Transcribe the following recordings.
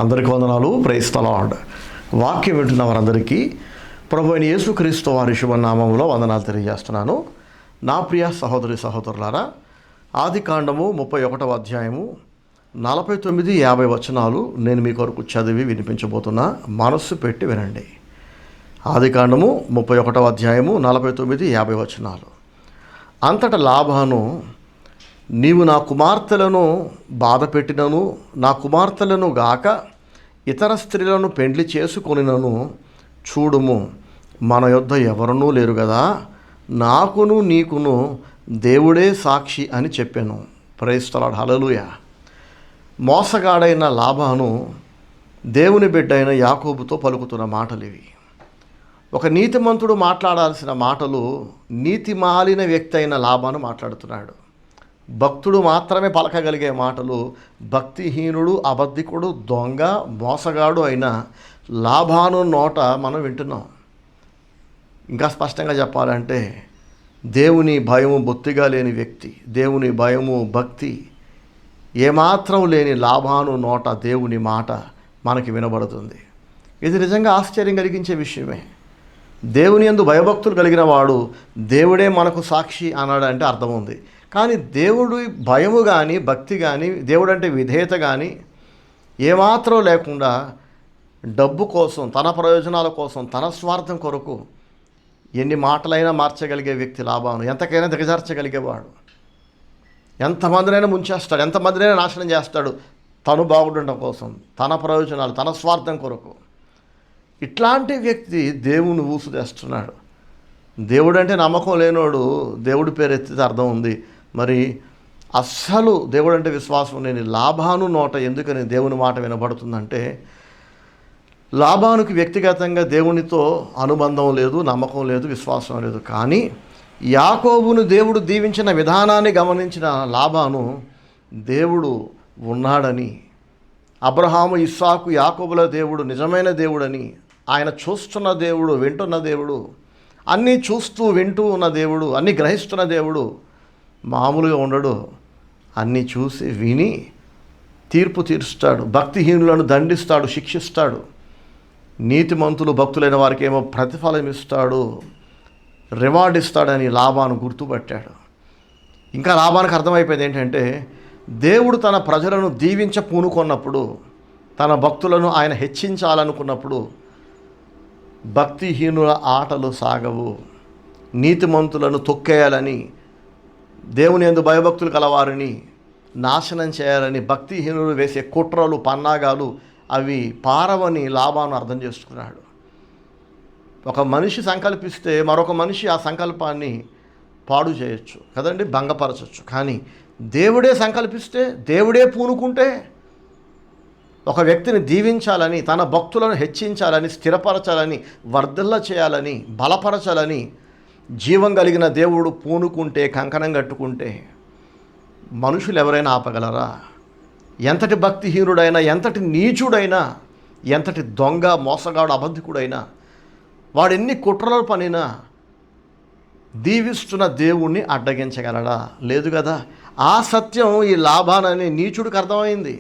అందరికీ వందనాలు. Praise the lord. వాక్యం వింటున్న వారందరికీ ప్రభు అయిన యేసుక్రీస్తు వారి శుభనామంలో వందనాలు తెలియజేస్తున్నాను. నా ప్రియ సహోదరి సహోదరులారా, ఆదికాండము 31వ అధ్యాయము 49-50 వచనాలు నేను మీ కొరకు చదివి వినిపించబోతున్నా. మనస్సు పెట్టి వినండి. ఆదికాండము 31వ అధ్యాయము 49-50 వచనాలు. అంతటా లాబాను, నీవు నా కుమార్తెలను బాధ పెట్టినను, నా కుమార్తెలను గాక ఇతర స్త్రీలను పెండ్లి చేసుకొనినను, చూడుము, మన యొద్ద ఎవరునూ లేరు కదా, నాకును నీకును దేవుడే సాక్షి అని చెప్పాను. Praise the Lord. హల్లెలూయా. మోసగాడైన లాబాను దేవుని బిడ్డ అయిన యాకోబుతో పలుకుతున్న మాటలు ఇవి. ఒక నీతిమంతుడు మాట్లాడాల్సిన మాటలు నీతి మాలిన వ్యక్తి అయిన లాబాను మాట్లాడుతున్నాడు. భక్తుడు మాత్రమే పలకగలిగే మాటలు భక్తిహీనుడు, అబద్ధికుడు, దొంగ, మోసగాడు అయిన లాబాను నోట మనం వింటున్నాం. ఇంకా స్పష్టంగా చెప్పాలంటే దేవుని భయము బొత్తిగా లేని వ్యక్తి, దేవుని భయము భక్తి ఏమాత్రం లేని లాబాను నోట దేవుని మాట మనకి వినబడుతుంది. ఇది నిజంగా ఆశ్చర్యం కలిగించే విషయమే. దేవుని యందు భయభక్తులు కలిగిన వాడు దేవుడే మనకు సాక్షి అన్నాడంటే అర్థం ఉంది. కానీ దేవుడు భయము కానీ, భక్తి కానీ, దేవుడు అంటే విధేయత కానీ ఏమాత్రం లేకుండా డబ్బు కోసం, తన ప్రయోజనాల కోసం, తన స్వార్థం కొరకు ఎన్ని మాటలైనా మార్చగలిగే వ్యక్తి లాబాను. ఎంతకైనా దిగజార్చగలిగేవాడు. ఎంతమందినైనా ముంచేస్తాడు, ఎంతమందినైనా నాశనం చేస్తాడు తను బాగుండటం కోసం, తన ప్రయోజనాలు, తన స్వార్థం కొరకు. ఇట్లాంటి వ్యక్తి దేవుని ఊసు తెస్తున్నాడు. దేవుడు అంటే నమ్మకం లేనోడు దేవుడి పేరు ఎత్తితే అర్థం ఉంది. మరి అస్సలు దేవుడు అంటే విశ్వాసం లేని లాబాను నోట ఎందుకని దేవుని మాట వినబడుతుందంటే, లాబానుకి వ్యక్తిగతంగా దేవునితో అనుబంధం లేదు, నమ్మకం లేదు, విశ్వాసం లేదు. కానీ యాకోబును దేవుడు దీవించిన విధానాన్ని గమనించిన లాబాను దేవుడు ఉన్నాడని, అబ్రహాము, ఇస్సాకు, యాకోబుల దేవుడు నిజమైన దేవుడని, ఆయన చూస్తున్న దేవుడు, వింటున్న దేవుడు, అన్నీ చూస్తూ వింటూ ఉన్న దేవుడు, అన్నీ గ్రహిస్తున్న దేవుడు, మామూలుగా ఉండడు. అన్నీ చూసి విని తీర్పు తీరుస్తాడు. భక్తిహీనులను దండిస్తాడు, శిక్షిస్తాడు. నీతిమంతులు, భక్తులైన వారికి ఏమో ప్రతిఫలం ఇస్తాడు, రివార్డ్ ఇస్తాడని లాబాను గుర్తుపట్టాడు. ఇంకా లాబానికి అర్థమైపోయింది ఏంటంటే, దేవుడు తన ప్రజలను దీవించ పూనుకొన్నప్పుడు, తన భక్తులను ఆయన హెచ్చించాలనుకున్నప్పుడు భక్తిహీనుల ఆటలు సాగవు. నీతిమంతులను తొక్కేయాలని, దేవుని యందు భయభక్తులు కలవారిని నాశనం చేయాలని భక్తిహీనులు వేసే కుట్రలు, పన్నాగాలు అవి పారవని లాబాను అర్థం చేసుకున్నాడు. ఒక మనిషి సంకల్పిస్తే మరొక మనిషి ఆ సంకల్పాన్ని పాడు చేయొచ్చు కదండి, భంగపరచచ్చు. కానీ దేవుడే సంకల్పిస్తే, దేవుడే పూనుకుంటే, ఒక వ్యక్తిని దీవించాలని, తన భక్తులను హెచ్చించాలని, స్థిరపరచాలని, వర్ధిల్ల చేయాలని, బలపరచాలని జీవం కలిగిన దేవుడు పూనుకుంటే, కంకణం కట్టుకుంటే మనుషులు ఎవరైనా ఆపగలరా? ఎంతటి భక్తిహీనుడైనా, ఎంతటి నీచుడైనా, ఎంతటి దొంగ, మోసగాడు, అబద్ధికుడైనా, వాడు ఎన్ని కుట్రలు పనినా దీవిస్తున్న దేవుణ్ణి అడ్డగించగలడా? లేదు కదా. ఆ సత్యం ఈ లాబాను అనే నీచుడికి అర్థమైంది.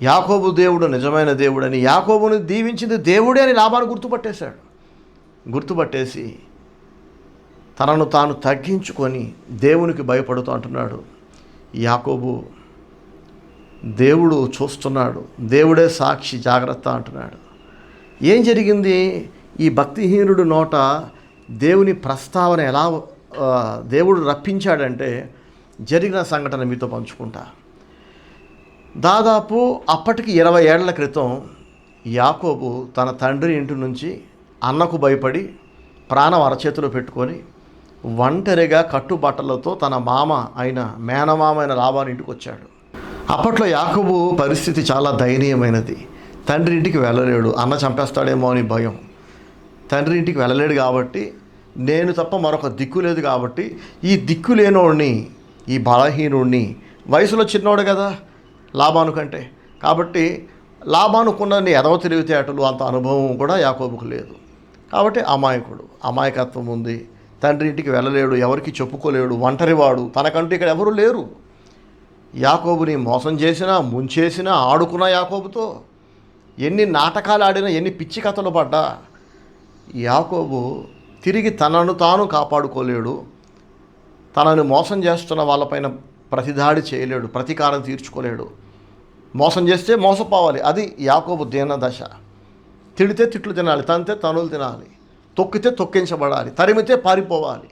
యాకోబు దేవుడు నిజమైన దేవుడని, యాకోబుని దీవించింది దేవుడే అని లాబాను గుర్తుపట్టేశాడు. గుర్తుపట్టేసి తనను తాను తగ్గించుకొని దేవునికి భయపడుతూ అంటున్నాడు, యాకోబు, దేవుడు చూస్తున్నాడు, దేవుడే సాక్షి, జాగ్రత్త అంటున్నాడు. ఏం జరిగింది? ఈ భక్తిహీనుడు నోట దేవుని ప్రస్తావన ఎలా దేవుడు రప్పించాడంటే, జరిగిన సంఘటన మీతో పంచుకుంటా. దాదాపు అప్పటికి 20 ఏళ్ల క్రితం యాకోబు తన తండ్రి ఇంటి నుంచి అన్నకు భయపడి ప్రాణం అరచేతిలో పెట్టుకొని ఒంటరిగా కట్టుబట్టలతో తన మామ అయిన మేనమామ అయిన లాబాను ఇంటికి వచ్చాడు. అప్పట్లో యాకోబు పరిస్థితి చాలా దయనీయమైనది. తండ్రి ఇంటికి వెళ్ళలేడు, అన్న చంపేస్తాడేమో అని భయం. తండ్రి ఇంటికి వెళ్ళలేడు కాబట్టి, నేను తప్ప మరొక దిక్కు లేదు కాబట్టి, ఈ దిక్కు లేనోడిని, ఈ బలహీనుడిని, వయసులో చిన్నోడు కదా లాబాను కంటే, కాబట్టి లాబానుకున్నన్ని ఎదవ తెలివితేటలు, అంత అనుభవం కూడా యాకోబుకు లేదు. కాబట్టి అమాయకుడు, అమాయకత్వం ఉంది. తండ్రి ఇంటికి వెళ్ళలేడు, ఎవరికి చెప్పుకోలేడు, ఒంటరివాడు, తనకంటూ ఇక్కడ ఎవరు లేరు. యాకోబుని మోసం చేసినా, ముంచేసినా, ఆడుకున్న యాకోబుతో ఎన్ని నాటకాలు ఆడినా, ఎన్ని పిచ్చి కథలు పడ్డా యాకోబు తిరిగి తనను తాను కాపాడుకోలేడు. తనను మోసం చేస్తున్న వాళ్ళపైన ప్రతిదాడి చేయలేడు, ప్రతీకారం తీర్చుకోలేడు. మోసం చేస్తే మోసపోవాలి, అది యాకోబు దీన దశ. తిడితే తిట్లు తినాలి, తంతే తనులు తినాలి, తొక్కితే తొక్కించబడాలి, తరిమితే పారిపోవాలి.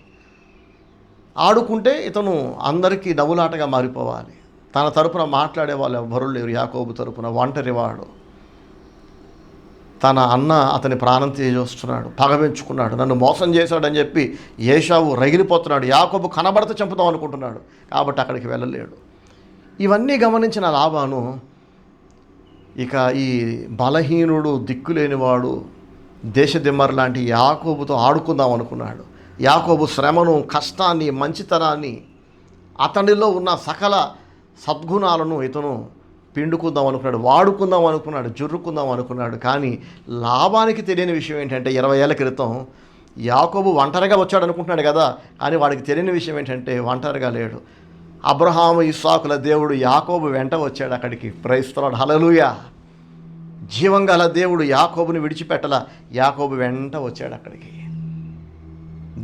ఆడుకుంటే ఇతను అందరికీ నవ్వులాటగా మారిపోవాలి. తన తరపున మాట్లాడే వాళ్ళు ఎవ్వరూ లేరు. యాకోబు తరపున ఒంటరివాడు. తన అన్న అతని ప్రాణం తీసేస్తున్నాడు, పగ పెంచుకున్నాడు, నన్ను మోసం చేశాడని చెప్పి ఏశావు రగిలిపోతున్నాడు. యాకోబు కనబడితే చంపుతాం అనుకుంటున్నాడు, కాబట్టి అక్కడికి వెళ్ళలేడు. ఇవన్నీ గమనించిన లాబాను ఇక ఈ బలహీనుడు, దిక్కులేనివాడు, దేశదిమ్మర్ లాంటి యాకోబుతో ఆడుకుందాం అనుకున్నాడు. యాకోబు శ్రమను, కష్టాన్ని, మంచితనాన్ని, అతనిలో ఉన్న సకల సద్గుణాలను ఇతను పిండుకుందాం అనుకున్నాడు, వాడుకుందాం అనుకున్నాడు, జుర్రుకుందాం అనుకున్నాడు. కానీ లాబానికి తెలియని విషయం ఏంటంటే 20 ఏళ్ల క్రితం యాకోబు ఒంటరిగా వచ్చాడు అనుకుంటున్నాడు కదా, కానీ వాడికి తెలియని విషయం ఏంటంటే ఒంటరిగా లేడు. అబ్రహాము, ఇస్సాకుల దేవుడు యాకోబు వెంట వచ్చాడు అక్కడికి. ప్రైజ్ ది లార్డ్, హల్లెలూయా. జీవం గల దేవుడు యాకోబుని విడిచిపెట్టల, యాకోబు వెంట వచ్చాడు అక్కడికి.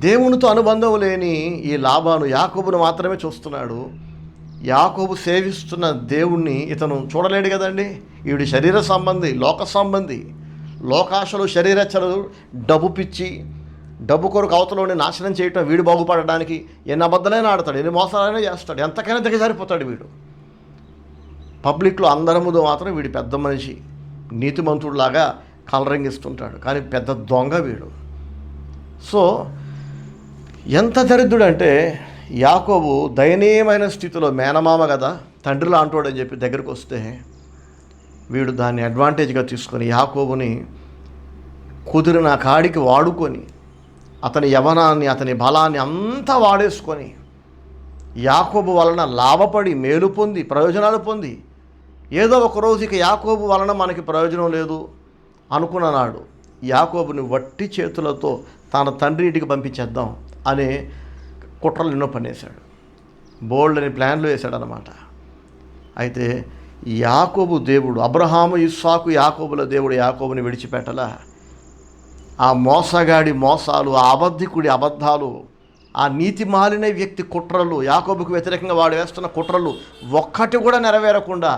దేవునితో అనుబంధం లేని ఈ లాబాను యాకోబును మాత్రమే చూస్తున్నాడు. యాకోబు సేవిస్తున్న దేవుణ్ణి ఇతను చూడలేడు కదండి. వీడి శరీర సంబంధి, లోక సంబంధి, లోకాశలు, శరీరచ్చలు, డబ్బు పిచ్చి, డబ్బు కొరకు అవతలని నాశనం చేయటం, వీడు బాగుపడడానికి ఎన్ని అబద్ధాలైనా ఆడతాడు, ఎన్ని మోసాలైనా చేస్తాడు, ఎంతకైనా దిగజారిపోతాడు వీడు. పబ్లిక్లో అందరి ముందు మాత్రం వీడి పెద్ద మనిషి, నీతిమంతుడిలాగా కలరింగిస్తుంటాడు, కానీ పెద్ద దొంగ వీడు. సో ఎంత దరిద్రుడంటే యాకోబు దయనీయమైన స్థితిలో, మేనమామ కదా, తండ్రిలో అంటాడని చెప్పి దగ్గరికి వస్తే వీడు దాన్ని అడ్వాంటేజ్గా తీసుకొని యాకోబుని కుదిరిన కాడికి వాడుకొని, అతని యవనాన్ని, అతని బలాన్ని అంతా వాడేసుకొని, యాకోబు వలన లాభపడి, మేలు పొంది, ప్రయోజనాలు పొంది, ఏదో ఒక రోజుకి యాకోబు వలన మనకి ప్రయోజనం లేదు అనుకున్నాడు. యాకోబుని వట్టి చేతులతో తన తండ్రి ఇంటికి పంపించేద్దాం అనే కుట్రలు ఎన్నో పనేశాడు, బోల్డ్ అని ప్లాన్లు వేశాడు అన్నమాట. అయితే యాకోబు దేవుడు, అబ్రహాము, ఇస్సాకు, యాకోబుల దేవుడు యాకోబుని విడిచిపెట్టలా. ఆ మోసగాడి మోసాలు, ఆ అబద్ధికుడి అబద్ధాలు, ఆ నీతి మాలిన వ్యక్తి కుట్రలు, యాకోబుకు వ్యతిరేకంగా వాడు వేస్తున్న కుట్రలు ఒక్కటి కూడా నెరవేరకుండా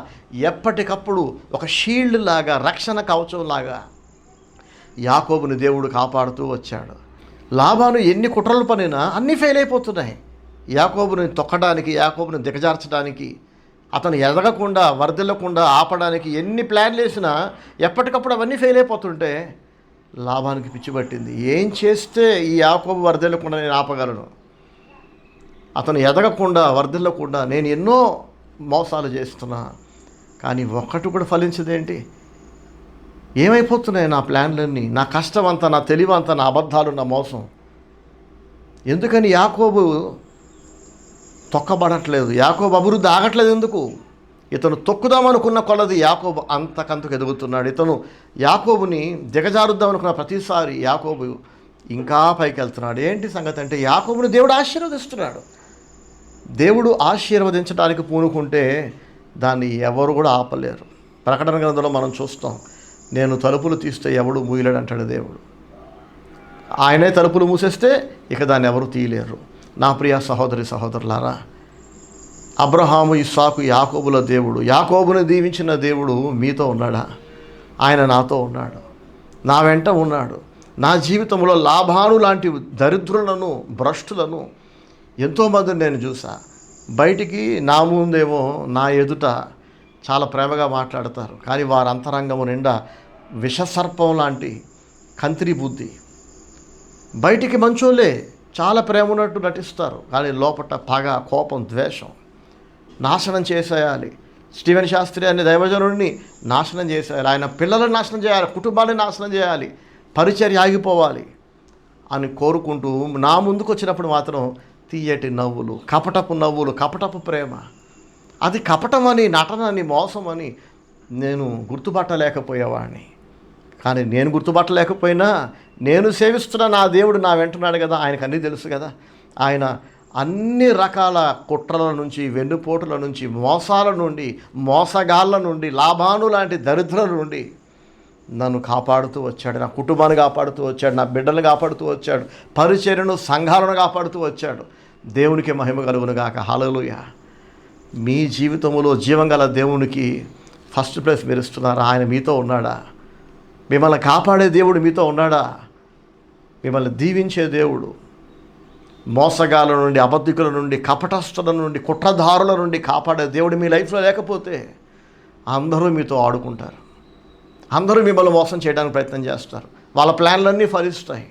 ఎప్పటికప్పుడు ఒక షీల్డ్ లాగా, రక్షణ కవచంలాగా యాకోబుని దేవుడు కాపాడుతూ వచ్చాడు. లాబాను ఎన్ని కుట్రలు పనినా అన్నీ ఫెయిల్ అయిపోతున్నాయి. యాకోబుని తొక్కడానికి, యాకోబుని దిగజార్చడానికి, అతను ఎదగకుండా, వర్ధిల్లకుండా ఆపడానికి ఎన్ని ప్లాన్లు వేసినా ఎప్పటికప్పుడు అవన్నీ ఫెయిల్ అయిపోతుంటే లాబానికి పిచ్చి పట్టింది. ఏం చేస్తే ఈ యాకోబు వర్ధిల్లకుండా నేను ఆపగలను? అతను ఎదగకుండా, వర్ధిల్లకుండా నేను ఎన్నో మోసాలు చేస్తున్నా, కానీ ఒక్కటి కూడా ఫలించదేంటి? ఏమైపోతున్నాయి నా ప్లాన్లన్నీ? నా కష్టం అంతా, నా తెలివి అంతా, నా అబద్ధాలు, నా మోసం. ఎందుకని యాకోబు తొక్కబడట్లేదు? యాకోబు అభివృద్ధి ఆగట్లేదు ఎందుకు? ఇతను తొక్కుదామనుకున్న కొలది యాకోబు అంతకంతకు ఎదుగుతున్నాడు. ఇతను యాకోబుని దిగజారుద్దాం అనుకున్న ప్రతిసారి యాకోబు ఇంకా పైకి వెళ్తున్నాడు. ఏంటి సంగతి అంటే, యాకోబుని దేవుడు ఆశీర్వదిస్తున్నాడు. దేవుడు ఆశీర్వదించడానికి పూనుకుంటే దాన్ని ఎవరు కూడా ఆపలేరు. ప్రకటన గ్రంథంలో మనం చూస్తాం, నేను తలుపులు తీస్తే ఎవడు మూయలేడు అంటాడు దేవుడు. ఆయనే తలుపులు మూసేస్తే ఇక దాన్ని ఎవరు తీయలేరు. నా ప్రియ సహోదరి సహోదరులారా, అబ్రహాము, ఇస్సాకు, యాకోబుల దేవుడు, యాకోబుని దీవించిన దేవుడు మీతో ఉన్నాడా? ఆయన నాతో ఉన్నాడు, నా వెంట ఉన్నాడు. నా జీవితంలో లాభాను లాంటి దరిద్రులను, భ్రష్టులను ఎంతోమందిని నేను చూసా. బయటికి నా ముందేమో, నా ఎదుట చాలా ప్రేమగా మాట్లాడతారు, కానీ వారి అంతరంగము నిండా విషసర్పం లాంటి కంత్రి బుద్ధి. బయటికి మంచోళ్ళే, చాలా ప్రేమ ఉన్నట్టు నటిస్తారు, కానీ లోపట పగ, కోపం, ద్వేషం. నాశనం చేసేయాలి. స్టీవెన్ శాస్త్రి అనే దైవజనుడిని నాశనం చేసేయాలి, ఆయన పిల్లలను నాశనం చేయాలి, కుటుంబాన్ని నాశనం చేయాలి, పరిచర్య ఆగిపోవాలి అని కోరుకుంటూ నా ముందుకు వచ్చినప్పుడు మాత్రం తీయటి నవ్వులు, కపటపు ప్రేమ. అది కపటమని, నటనని, మోసమని నేను గుర్తుపట్టలేకపోయేవాడిని. కానీ నేను గుర్తుపట్టలేకపోయినా నేను సేవిస్తున్న నా దేవుడు నా వెంటున్నాడు కదా, ఆయనకు అన్నీ తెలుసు కదా. ఆయన అన్ని రకాల కుట్రల నుంచి, వెన్నుపోటుల నుంచి, మోసాల నుండి, మోసగాళ్ళ నుండి, లాభాను లాంటి దరిద్రుల నుండి నన్ను కాపాడుతూ వచ్చాడు. నా కుటుంబాన్ని కాపాడుతూ వచ్చాడు, నా బిడ్డలను కాపాడుతూ వచ్చాడు, పరిచర్యను, సంఘాలను కాపాడుతూ వచ్చాడు. దేవునికి మహిమ కలుగును గాక. హల్లెలూయా. మీ జీవితంలో జీవం గల దేవునికి ఫస్ట్ ప్లేస్ మీరు ఇస్తున్నారా? ఆయన మీతో ఉన్నాడా? మిమ్మల్ని కాపాడే దేవుడు మీతో ఉన్నాడా? మిమ్మల్ని దీవించే దేవుడు, మోసగాల నుండి, అబద్ధికుల నుండి, కపటస్తుల నుండి, కుట్రదారుల నుండి కాపాడే దేవుడు మీ లైఫ్లో లేకపోతే అందరూ మీతో ఆడుకుంటారు. అందరూ మిమ్మల్ని మోసం చేయడానికి ప్రయత్నం చేస్తారు. వాళ్ళ ప్లాన్లన్నీ ఫలిస్తాయి.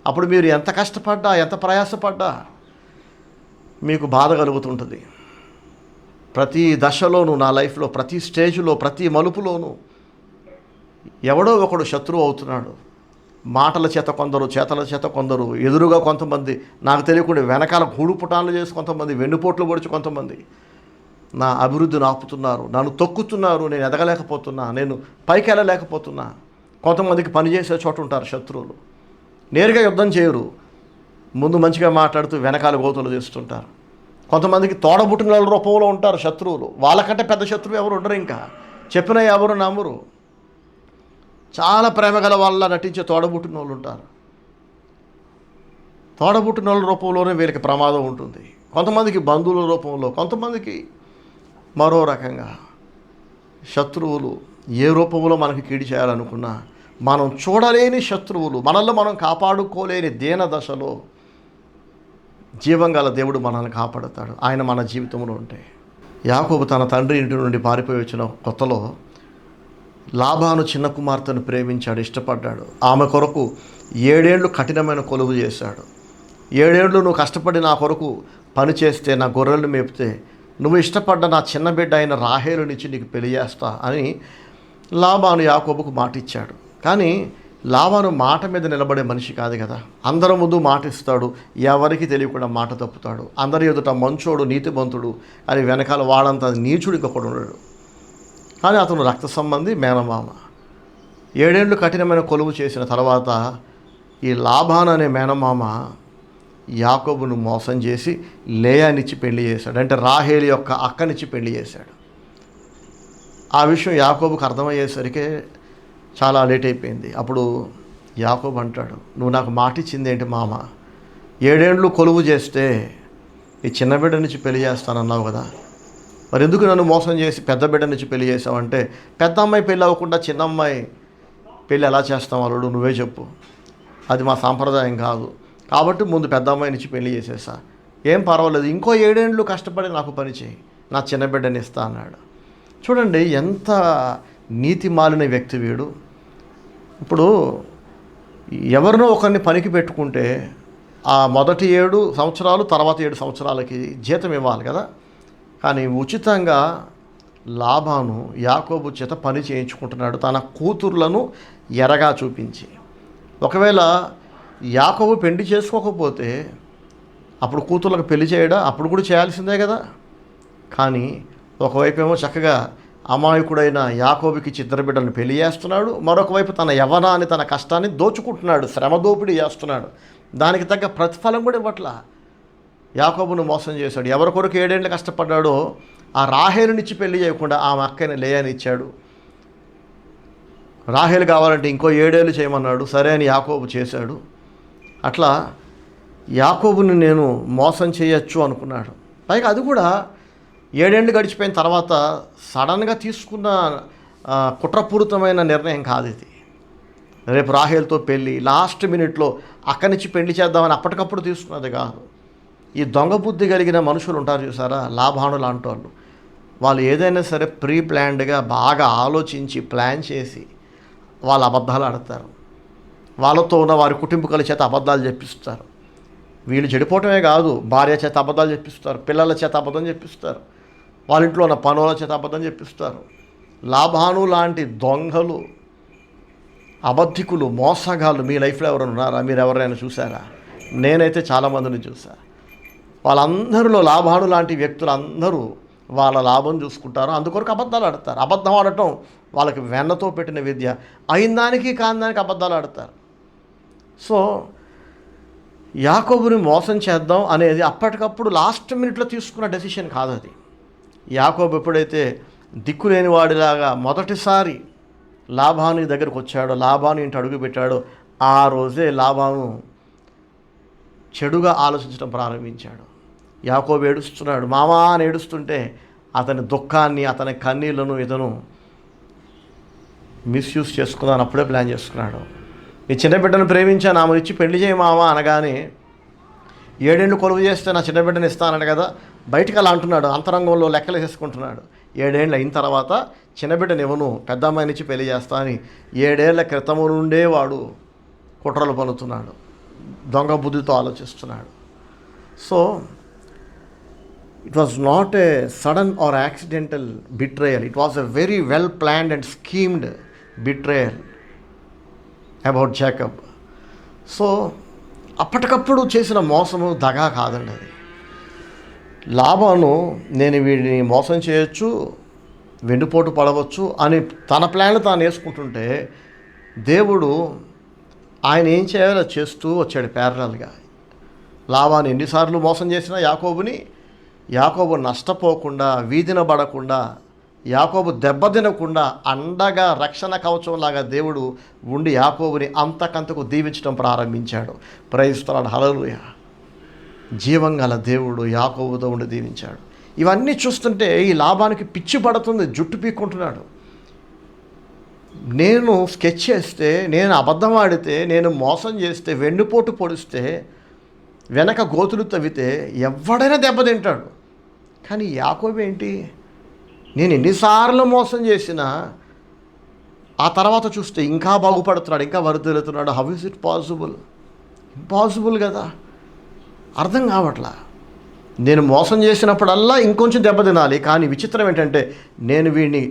అప్పుడు మీరు ఎంత కష్టపడ్డా, ఎంత ప్రయాసపడ్డా మీకు బాధ కలుగుతుంటుంది. ప్రతి దశలోనూ, నా లైఫ్లో ప్రతి స్టేజ్లో, ప్రతి మలుపులోనూ ఎవడో ఒకడు శత్రువు అవుతున్నాడు. మాటల చేత కొందరు, చేతల చేత కొందరు, ఎదురుగా కొంతమంది, నాకు తెలియకుండా వెనకాల గూడుపుటాలు చేసి కొంతమంది, వెన్నుపోట్లు పొడిచి కొంతమంది నా అభివృద్ధిని ఆపుతున్నారు, నన్ను తొక్కుతున్నారు, నేను ఎదగలేకపోతున్నా, నేను పైకి వెళ్ళలేకపోతున్నా. కొంతమందికి పనిచేసే చోట ఉంటారు శత్రువులు. నేరుగా యుద్ధం చేయరు, ముందు మంచిగా మాట్లాడుతూ వెనకాల గోతులు చేస్తుంటారు. కొంతమందికి తోడబుట్టిన రూపంలో ఉంటారు శత్రువులు. వాళ్ళకంటే పెద్ద శత్రువు ఎవరు ఉండరు. ఇంకా చెప్పిన ఎవరు నమ్మరు. చాలా ప్రేమ గల వాళ్ళ నటించే తోడబుట్టిన వాళ్ళు ఉంటారు. తోడబుట్టిన వాళ్ళ రూపంలోనే వీళ్ళకి ప్రమాదం ఉంటుంది. కొంతమందికి బంధువుల రూపంలో, కొంతమందికి మరో రకంగా. శత్రువులు ఏ రూపంలో మనకి కీడు చేయాలనుకున్నా, మనం చూడలేని శత్రువులు, మనల్ని మనం కాపాడుకోలేని దీన దశలో జీవం గల దేవుడు మనల్ని కాపాడుతాడు, ఆయన మన జీవితంలో ఉంటే. యాకోబు తన తండ్రి ఇంటి నుండి పారిపోయి వచ్చిన కొత్తలో లాబాను చిన్న కుమార్తెను ప్రేమించాడు, ఇష్టపడ్డాడు. ఆమె కొరకు 7 ఏళ్ళు కఠినమైన కొలువు చేశాడు. 7 ఏళ్ళు నువ్వు కష్టపడి నా కొరకు పని చేస్తే, నా గొర్రెలను మేపితే, నువ్వు ఇష్టపడ్డ నా చిన్న బిడ్డ అయిన రాహేలునిచ్చి నీకు పెళ్లి చేస్తా అని లాబాను యాకోబుకు మాట ఇచ్చాడు. కానీ లాబాను మాట మీద నిలబడే మనిషి కాదు కదా. అందరి ముందు మాట ఇస్తాడు, ఎవరికి తెలియకుండా మాట తప్పుతాడు. అందరి ఎదుట మంచోడు, నీతిమంతుడు అని వెనకాల వాడంత నీచుడు ఇంకొకడు ఉన్నాడు. కానీ అతను రక్త సంబంధి, మేనమామ. 7 ఏళ్ళు కఠినమైన కొలువు చేసిన తర్వాత ఈ లాబాను అనే మేనమామ యాకోబును మోసం చేసి లేయానిచ్చి పెళ్లి చేశాడు. అంటే రాహేలు యొక్క అక్కనిచ్చి పెళ్లి చేశాడు. ఆ విషయం యాకోబుకు అర్థమయ్యేసరికి చాలా లేట్ అయిపోయింది. అప్పుడు యాకోబు అంటాడు, నువ్వు నాకు మాట ఇచ్చింది ఏంటి మామ? 7 ఏళ్ళు కొలువు చేస్తే ఈ చిన్న బిడ్డ నుంచి పెళ్లి చేస్తానన్నావు కదా, మరి ఎందుకు నన్ను మోసం చేసి పెద్ద బిడ్డ నుంచి పెళ్లి చేసావంటే, పెద్ద అమ్మాయి పెళ్ళి అవ్వకుండా చిన్న అమ్మాయి పెళ్ళి ఎలా చేస్తాం అల్లుడు, నువ్వే చెప్పు, అది మా సాంప్రదాయం కాదు, కాబట్టి ముందు పెద్ద అమ్మాయి నుంచి పెళ్లి చేసేసా, ఏం పర్వాలేదు, ఇంకో 7 ఏళ్ళు కష్టపడి నాకు పని చేయి, నా చిన్న బిడ్డని ఇస్తా అన్నాడు. చూడండి ఎంత నీతి మాలిన వ్యక్తి వీడు. ఇప్పుడు ఎవరినో ఒకరిని పనికి పెట్టుకుంటే ఆ మొదటి 7 సంవత్సరాలు, తర్వాత 7 సంవత్సరాలకి జీతం ఇవ్వాలి కదా. కానీ ఉచితంగా లాబాను యాకోబు చేత పని చేయించుకుంటున్నాడు, తన కూతుర్లను ఎరగా చూపించి. ఒకవేళ యాకోబు పెళ్లి చేసుకోకపోతే అప్పుడు కూతుర్లకు పెళ్లి చేయడా? అప్పుడు కూడా చేయాల్సిందే కదా. కానీ ఒకవైపు ఏమో చక్కగా అమాయకుడైన యాకోబుకి ఇద్దరు బిడ్డలను పెళ్లి చేస్తున్నాడు, మరొకవైపు తన యవ్వనాన్ని, తన కష్టాన్ని దోచుకుంటున్నాడు, శ్రమ దోపిడీ చేస్తున్నాడు. దానికి తగ్గ ప్రతిఫలం కూడా ఇవ్వట్లా. యాకోబును మోసం చేశాడు. ఎవరి కొరకు 7 ఏళ్ళు కష్టపడ్డాడో ఆ రాహేలునిచ్చి పెళ్లి చేయకుండా ఆమె అక్కని లేయాని ఇచ్చాడు. రాహేలు కావాలంటే ఇంకో 7 ఏళ్ళు చేయమన్నాడు, సరే అని యాకోబు చేశాడు. అట్లా యాకోబుని నేను మోసం చేయొచ్చు అనుకున్నాడు. పైగా అది కూడా 7 ఏళ్ళు గడిచిపోయిన తర్వాత సడన్గా తీసుకున్న కుట్రపూరితమైన నిర్ణయం కాదు ఇది. రేపు రాహేలుతో పెళ్ళి, లాస్ట్ మినిట్లో అక్కడి నుంచి పెళ్లి చేద్దామని అప్పటికప్పుడు తీసుకున్నది కాదు. ఈ దొంగ బుద్ధి కలిగిన మనుషులు ఉంటారు చూసారా, లాభాను లాంటి వాళ్ళు, వాళ్ళు ఏదైనా సరే ప్రీ ప్లాన్డ్గా బాగా ఆలోచించి ప్లాన్ చేసి వాళ్ళు అబద్ధాలు ఆడతారు. వాళ్ళతో ఉన్న వారి కుటుంబీకుల చేత అబద్ధాలు చెప్పిస్తారు. వీళ్ళు చెడిపోవటమే కాదు, భార్య చేత అబద్ధాలు చెప్పిస్తారు, పిల్లల చేత అబద్ధం చెప్పిస్తారు, వాళ్ళ ఇంట్లో ఉన్న పనుల చేత అబద్ధం చెప్పిస్తారు. లాభాను లాంటి దొంగలు, అబద్ధికులు, మోసగాళ్ళు మీ లైఫ్లో ఎవరైనా ఉన్నారా? మీరు ఎవరైనా చూసారా? నేనైతే చాలామందిని చూసా. వాళ్ళందరిలో లాభాను లాంటి వ్యక్తులు అందరూ వాళ్ళ లాభం చూసుకుంటారు, అందుకొరకు అబద్ధాలు ఆడతారు. అబద్ధం ఆడటం వాళ్ళకి వెన్నతో పెట్టిన విద్య. అయిన దానికి కాని దానికి అబద్ధాలు ఆడతారు. సో యాకోబుని మోసం చేద్దాం అనేది అప్పటికప్పుడు లాస్ట్ మినిట్లో తీసుకున్న డెసిషన్ కాదు అది. యాకోబు ఎప్పుడైతే దిక్కులేని వాడిలాగా మొదటిసారి లాబాను దగ్గరకు వచ్చాడో, లాబాను ఇంటి అడుగు పెట్టాడో, ఆ రోజే లాబాను చెడుగా ఆలోచించడం ప్రారంభించాడు. యాకోబు ఏడుస్తున్నాడు, మామా అని ఏడుస్తుంటే అతని దుఃఖాన్ని, అతని కన్నీళ్లను ఇతను మిస్యూజ్ చేసుకుందాం అప్పుడే ప్లాన్ చేసుకున్నాడు. ఈ చిన్న బిడ్డను ప్రేమించాను, ఆమెను ఇచ్చి పెళ్లి చేయి మామా అనగానే 7 ఏళ్ళు కొలువు చేస్తే నా చిన్న బిడ్డను ఇస్తానని కదా బయటికి అలా అంటున్నాడు, అంతరంగంలో లెక్కలు వేసుకుంటున్నాడు. 7 ఏళ్ళు అయిన తర్వాత చిన్న బిడ్డను ఇవ్వను, పెద్ద అమ్మాయిని ఇచ్చి పెళ్లి చేస్తా అని 7 ఏళ్ల క్రితము నుండే వాడు కుట్రలు పన్నుతున్నాడు, దొంగ బుద్ధితో ఆలోచిస్తున్నాడు. So it was not a sudden or accidental betrayal. It was a very well planned and schemed betrayal about Jacob. So అప్పటికప్పుడు చేసిన మోసము దగా కాదండి అది. లాబాను నేను వీడిని మోసం చేయొచ్చు, వెన్నుపోటు పడవచ్చు అని తన ప్లాన్లు తాను వేసుకుంటుంటే దేవుడు ఆయన ఏం చేయాలో చేస్తూ వచ్చాడు ప్యారలల్గా. లాబాను ఎన్నిసార్లు మోసం చేసినా యాకోబు నష్టపోకుండా, వీధిన పడకుండా, యాకోబు దెబ్బతినకుండా అండగా రక్షణ కవచంలాగా దేవుడు ఉండి యాకోబుని అంతకంతకు దీవించడం ప్రారంభించాడు. ప్రైజ్ ది లార్డ్, హల్లెలూయా. జీవం గల దేవుడు యాకోబుతో ఉండి దీవించాడు. ఇవన్నీ చూస్తుంటే ఈ లాబానికి పిచ్చి పడుతుంది, జుట్టు పీక్కుంటున్నాడు. నేను స్కెచ్ చేస్తే, నేను అబద్ధం ఆడితే, నేను మోసం చేస్తే, వెన్నుపోటు పొడిస్తే, వెనక గోతులు తవ్వితే ఎవడైనా దెబ్బతింటాడు. కానీ యాకోబు ఏంటి, నేను ఎన్నిసార్లు మోసం చేసినా ఆ తర్వాత చూస్తే ఇంకా బాగుపడుతున్నాడు, ఇంకా వర్ధిల్లుతున్నాడు. How is it possible? Impossible కదా, అర్థం కావట్లా. నేను మోసం చేసినప్పుడల్లా ఇంకొంచెం దెబ్బతినాలి. కానీ విచిత్రం ఏంటంటే నేను వీడిని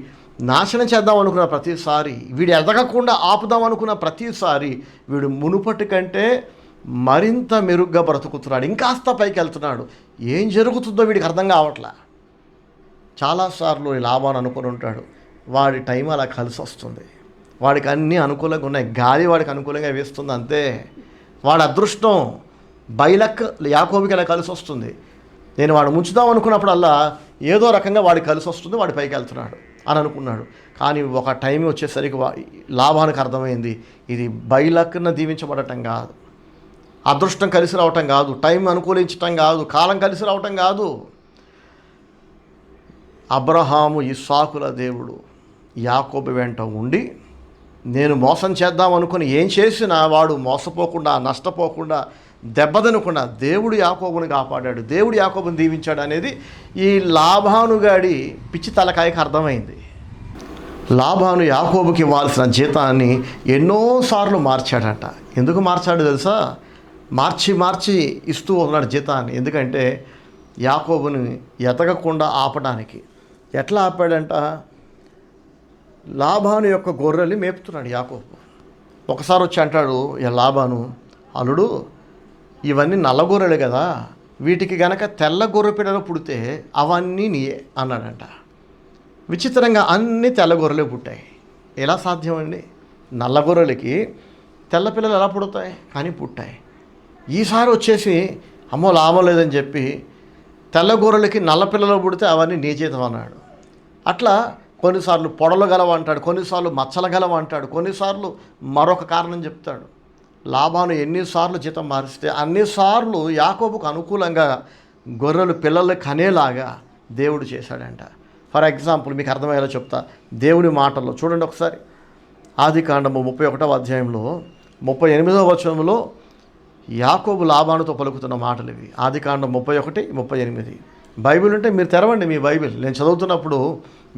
నాశనం చేద్దాం అనుకున్న ప్రతిసారి, వీడు ఎదగకుండా ఆపుదాం అనుకున్న ప్రతిసారి వీడు మునుపటి కంటే మరింత మెరుగ్గా బ్రతుకుతున్నాడు, ఇంకాస్త పైకి వెళ్తున్నాడు. ఏం జరుగుతుందో వీడికి అర్థం కావట్లా. చాలాసార్లు లాబాను అనుకుని ఉంటాడు, వాడి టైం అలా కలిసి వస్తుంది, వాడికి అన్నీ అనుకూలంగా ఉన్నాయి, గాలి వాడికి అనుకూలంగా వేస్తుంది అంతే. వాడి అదృష్టం బైలక్ యాకోబుకి అలా కలిసి వస్తుంది. నేను వాడు ముంచుదాం అనుకున్నప్పుడల్లా ఏదో రకంగా వాడికి కలిసి వస్తుంది, వాడి పైకి వెళ్తున్నాడు అని అనుకున్నాడు. కానీ ఒక టైం వచ్చేసరికి లాబానికి అర్థమైంది, ఇది బైలక్ను దీవించబడటం కాదు, అదృష్టం కలిసి రావటం కాదు, టైం అనుకూలించటం కాదు, కాలం కలిసి రావటం కాదు. అబ్రహాము ఇస్సాకుల దేవుడు యాకోబు వెంట ఉండి నేను మోసం చేద్దాం అనుకుని ఏం చేసినా వాడు మోసపోకుండా, నష్టపోకుండా, దెబ్బతినకుండా దేవుడు యాకోబుని కాపాడాడు, దేవుడు యాకోబుని దీవించాడు అనేది ఈ లాబానుగాడి పిచ్చి తలకాయకి అర్థమైంది. లాబాను యాకోబుకి ఇవ్వాల్సిన జీతాన్ని ఎన్నోసార్లు మార్చాడట. ఎందుకు మార్చాడు తెలుసా? మార్చి ఇస్తూ ఉన్నాడు జీతాన్ని. ఎందుకంటే యాకోబుని ఎతగకుండా ఆపడానికి. ఎట్లా ఆపాడంట? లాబాను యొక్క గొర్రెల్ని మేపుతున్నాడు యాకోబు. ఒకసారి వచ్చి అంటాడు లాబాను, అల్లుడు ఇవన్నీ నల్ల గొర్రెలు కదా, వీటికి గనక తెల్ల గొర్రె పిల్లలు పుడితే అవన్నీ నీయే అన్నాడంట. విచిత్రంగా అన్ని తెల్ల గొర్రెలే పుట్టాయి. ఎలా సాధ్యం అండి? నల్ల గొర్రెలకి తెల్ల పిల్లలు ఎలా పుడతాయి? కానీ పుట్టాయి. ఈసారి వచ్చేసి అమ్మో లాభం లేదని చెప్పి తెల్ల గొర్రెలకి నల్ల పిల్లలు పుడితే అవన్నీ నీ జీతం అన్నాడు. అట్లా కొన్నిసార్లు పొడలు గలవ అంటాడు, కొన్నిసార్లు మచ్చల గలవ అంటాడు, కొన్నిసార్లు మరొక కారణం చెప్తాడు. లాబాను ఎన్నిసార్లు జీతం మారిస్తే అన్నిసార్లు యాకోబుకు అనుకూలంగా గొర్రెలు పిల్లలు కనేలాగా దేవుడు చేశాడంట. ఫర్ ఎగ్జాంపుల్ మీకు అర్థమయ్యేలా చెప్తా, దేవుని మాటల్లో చూడండి ఒకసారి. ఆదికాండము 31వ అధ్యాయంలో 38వ వచనంలో యాకోబు లాబానుతో పలుకుతున్న మాటలు ఇవి. ఆదికాండం 31, 38. బైబిల్ ఉంటే మీరు తెరవండి, మీ బైబిల్. నేను చదువుతున్నప్పుడు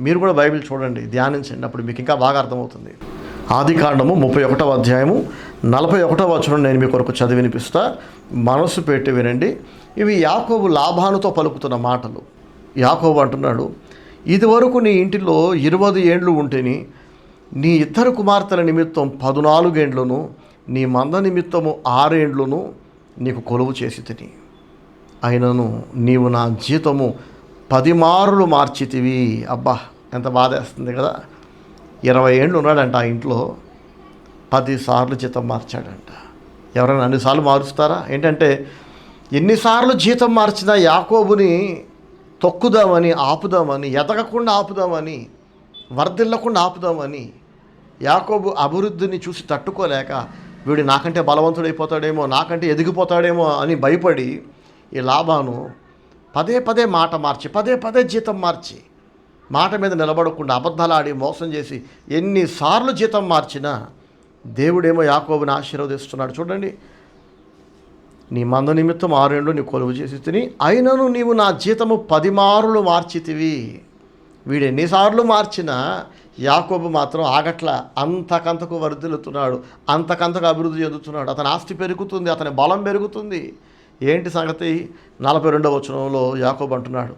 మీరు కూడా బైబిల్ చూడండి, ధ్యానించండి, అప్పుడు మీకు ఇంకా బాగా అర్థమవుతుంది. ఆదికాండము 31వ అధ్యాయము 41వ వచనం నేను మీ కొరకు చదివి వినిపిస్తా, మనసు పెట్టి వినండి. ఇవి యాకోబు లాబానుతో పలుకుతున్న మాటలు. యాకోబు అంటున్నాడు, ఇదివరకు నీ ఇంటిలో 20 ఏండ్లు ఉంటేని నీ 2 కుమార్తెల నిమిత్తం 14 ఏండ్లను, నీ మంద నిమిత్తము 6 ఏండ్లను నీకు కొలువు చేసి తిని, అయినను నీవు నా జీతము 10 మారులు మార్చితివి. అబ్బా ఎంత బాధేస్తుంది కదా. 20 ఏండ్లు ఉన్నాడంట ఆ ఇంట్లో, 10 సార్లు జీతం మార్చాడంట. ఎవరైనా అన్నిసార్లు మారుస్తారా? ఏంటంటే ఎన్నిసార్లు జీతం మార్చినా యాకోబుని తొక్కుదామని, ఆపుదామని, ఎదగకుండా ఆపుదామని, వర్ధిల్లకుండా ఆపుదామని, యాకోబు అభివృద్ధిని చూసి తట్టుకోలేక వీడు నాకంటే బలవంతుడైపోతాడేమో, నాకంటే ఎదిగిపోతాడేమో అని భయపడి ఈ లాబాను పదే పదే మాట మార్చి, పదే పదే జీతం మార్చి, మాట మీద నిలబడకుండా అబద్ధాలాడి మోసం చేసి ఎన్నిసార్లు జీతం మార్చినా దేవుడేమో యాకోబుని ఆశీర్వదిస్తున్నాడు. చూడండి, నీ మంద నిమిత్తం 6 ఏళ్ళు నీ కొలువు చేసి తిని, అయినను నీవు నా జీతము 10 మారులు మార్చితివి. వీడు ఎన్నిసార్లు మార్చినా యాకోబు మాత్రం ఆగట్లా, అంతకంతకు వర్ధిల్లుతున్నాడు, అంతకంతకు అభివృద్ధి చెందుతున్నాడు. అతని ఆస్తి పెరుగుతుంది, అతని బలం పెరుగుతుంది. ఏంటి సంగతి? 42వ వచనంలో యాకోబు అంటున్నాడు,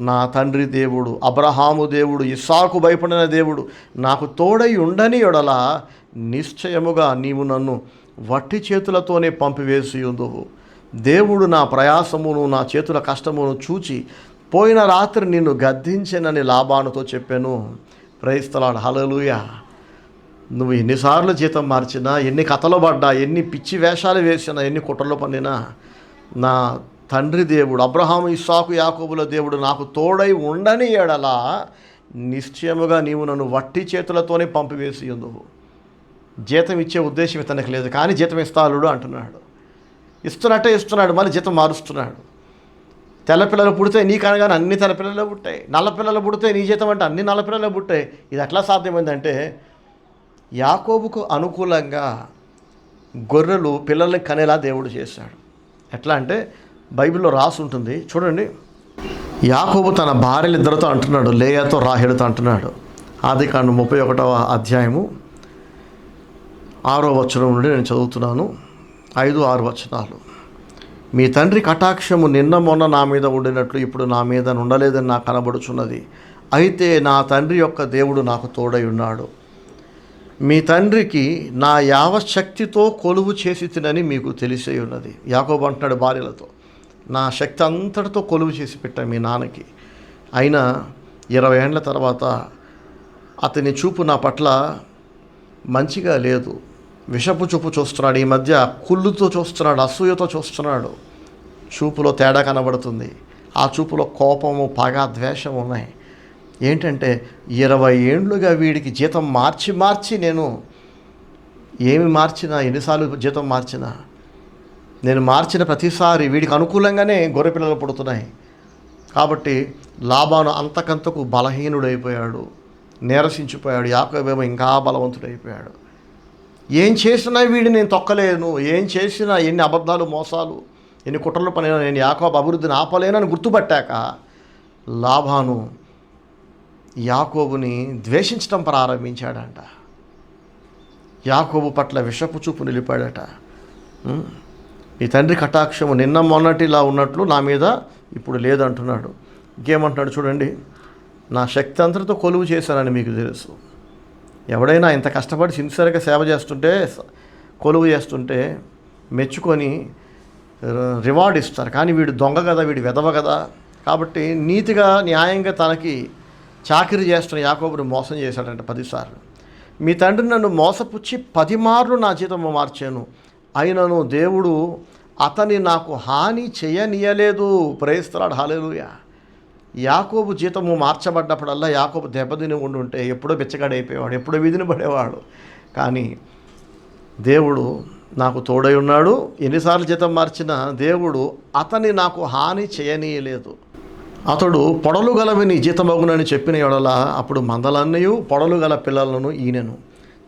నా తండ్రి దేవుడు, అబ్రహాము దేవుడు, ఇస్సాకు భయపడిన దేవుడు నాకు తోడై ఉండని ఎడల నిశ్చయముగా నీవు నన్ను వట్టి చేతులతోనే పంపివేసి ఉందువు. దేవుడు నా ప్రయాసమును, నా చేతుల కష్టమును చూచి పోయిన రాత్రి నిన్ను గద్దించెనని లాబానుతో చెప్పాను. ప్రైజ్ ది లార్డ్, హల్లెలూయా. నువ్వు ఎన్నిసార్లు జీతం మార్చినా, ఎన్ని కథలు పడ్డా, ఎన్ని పిచ్చి వేషాలు వేసినా, ఎన్ని కుట్రలు పన్నినా, నా తండ్రి దేవుడు, అబ్రహాము, ఇస్సాకు, యాకోబుల దేవుడు నాకు తోడై ఉండని ఎడల నిశ్చయముగా నీవు నన్ను వట్టి చేతులతోనే పంపివేసి ఉందువు. జీతం ఇచ్చే ఉద్దేశం ఇతనికి లేదు, కానీ జీతం ఇస్తాడు అంటున్నాడు. ఇస్తున్నట్టే ఇస్తున్నాడు, మళ్ళీ జీతం మారుస్తున్నాడు. తెల్లపిల్లలు పుడితే నీకనగానే అన్ని తెల్లపిల్లలు పుట్టాయి, నల్ల పిల్లలు పుడితే నీ జీతం అంటే అన్ని నల్ల పిల్లలు పుట్టాయి. ఇది ఎట్లా సాధ్యమైందంటే యాకోబుకు అనుకూలంగా గొర్రెలు పిల్లల్ని కనేలా దేవుడు చేశాడు. ఎట్లా అంటే బైబిల్లో రాసి ఉంటుంది చూడండి. యాకోబు తన భార్యలిద్దరితో అంటున్నాడు, లేయాతో రాహేలుతో అంటున్నాడు. ఆదికాండం 31వ అధ్యాయము 6వ వచనం నుండి నేను చదువుతున్నాను. 5, 6 వచనాలు. మీ తండ్రి కటాక్షము నిన్న మొన్న నా మీద ఉండినట్లు ఇప్పుడు నా మీద ఉండలేదని నాకు కనబడుచున్నది. అయితే నా తండ్రి యొక్క దేవుడు నాకు తోడై ఉన్నాడు. మీ తండ్రికి నా యావశక్తితో కొలువు చేసి తినని మీకు తెలిసే ఉన్నది. యాకోబు అంటున్నాడు భార్యలతో, నా శక్తి అంతటితో కొలువు చేసి పెట్టాను మీ నాన్నకి. అయినా 20 ఏళ్ల తర్వాత అతని చూపు నా పట్ల మంచిగా లేదు, విషపు చూపు చూస్తున్నాడు. ఈ మధ్య కుళ్ళుతో చూస్తున్నాడు, అసూయతో చూస్తున్నాడు. చూపులో తేడా కనబడుతుంది. ఆ చూపులో కోపము, పగ, ద్వేషం ఉన్నాయి. ఏంటంటే 20 ఏండ్లుగా వీడికి జీతం మార్చి మార్చి నేను ఏమి మార్చినా, ఎన్నిసార్లు జీతం మార్చినా, నేను మార్చిన ప్రతిసారి వీడికి అనుకూలంగానే గొర్రెపిల్లలు పుడుతున్నాయి. కాబట్టి లాబాను అంతకంతకు బలహీనుడైపోయాడు, నీరసించిపోయాడు. యాకోబేమో ఇంకా బలవంతుడైపోయాడు. ఏం చేసినా వీడిని నేను తొక్కలేను, ఏం చేసినా, ఎన్ని అబద్ధాలు, మోసాలు, ఎన్ని కుట్రలు పనినా నేను యాకోబు అభివృద్ధిని ఆపలేనని గుర్తుపట్టాక లాబాను యాకోబుని ద్వేషించడం ప్రారంభించాడంట. యాకోబు పట్ల విషపు చూపు నిలిపాడట. నీ తండ్రి కటాక్షము నిన్న మొన్నటిలా ఉన్నట్లు నా మీద ఇప్పుడు లేదంటున్నాడు. ఇంకేమంటున్నాడు చూడండి, నా శక్తి అంతటితో కొలువు చేశానని మీకు తెలుసు. ఎవడైనా ఇంత కష్టపడి సిన్సియర్గా సేవ చేస్తుంటే, కొలువు చేస్తుంటే మెచ్చుకొని రివార్డ్ ఇస్తారు. కానీ వీడు దొంగ కదా, వీడు వెధవ కదా. కాబట్టి నీతిగా, న్యాయంగా తనకి చాకిరీ చేస్తున్న యాకోబుని మోసం చేశాడంట 10 సార్లు. మీ తండ్రి నన్ను మోసపుచ్చి 10 మార్లు నా జీతము మార్చాను, అయినను దేవుడు అతని నాకు హాని చేయనీయలేదు. ప్రైజ్ ది లార్డ్, హల్లెలూయా. యాకోబు జీతము మార్చబడ్డప్పుడల్లా యాకోబు దెబ్బతిని ఉండుంటే ఎప్పుడో బిచ్చగాడైపోయేవాడు, ఎప్పుడో వీధిని పడేవాడు. కానీ దేవుడు నాకు తోడై ఉన్నాడు. ఎన్నిసార్లు జీతం మార్చినా దేవుడు అతని నాకు హాని చేయనీయలేదు. అతడు పొడలు గలవి నీ జీతమగునని చెప్పిన ఎడల అప్పుడు మందలన్నయు పొడలు గల పిల్లలను ఈనెను.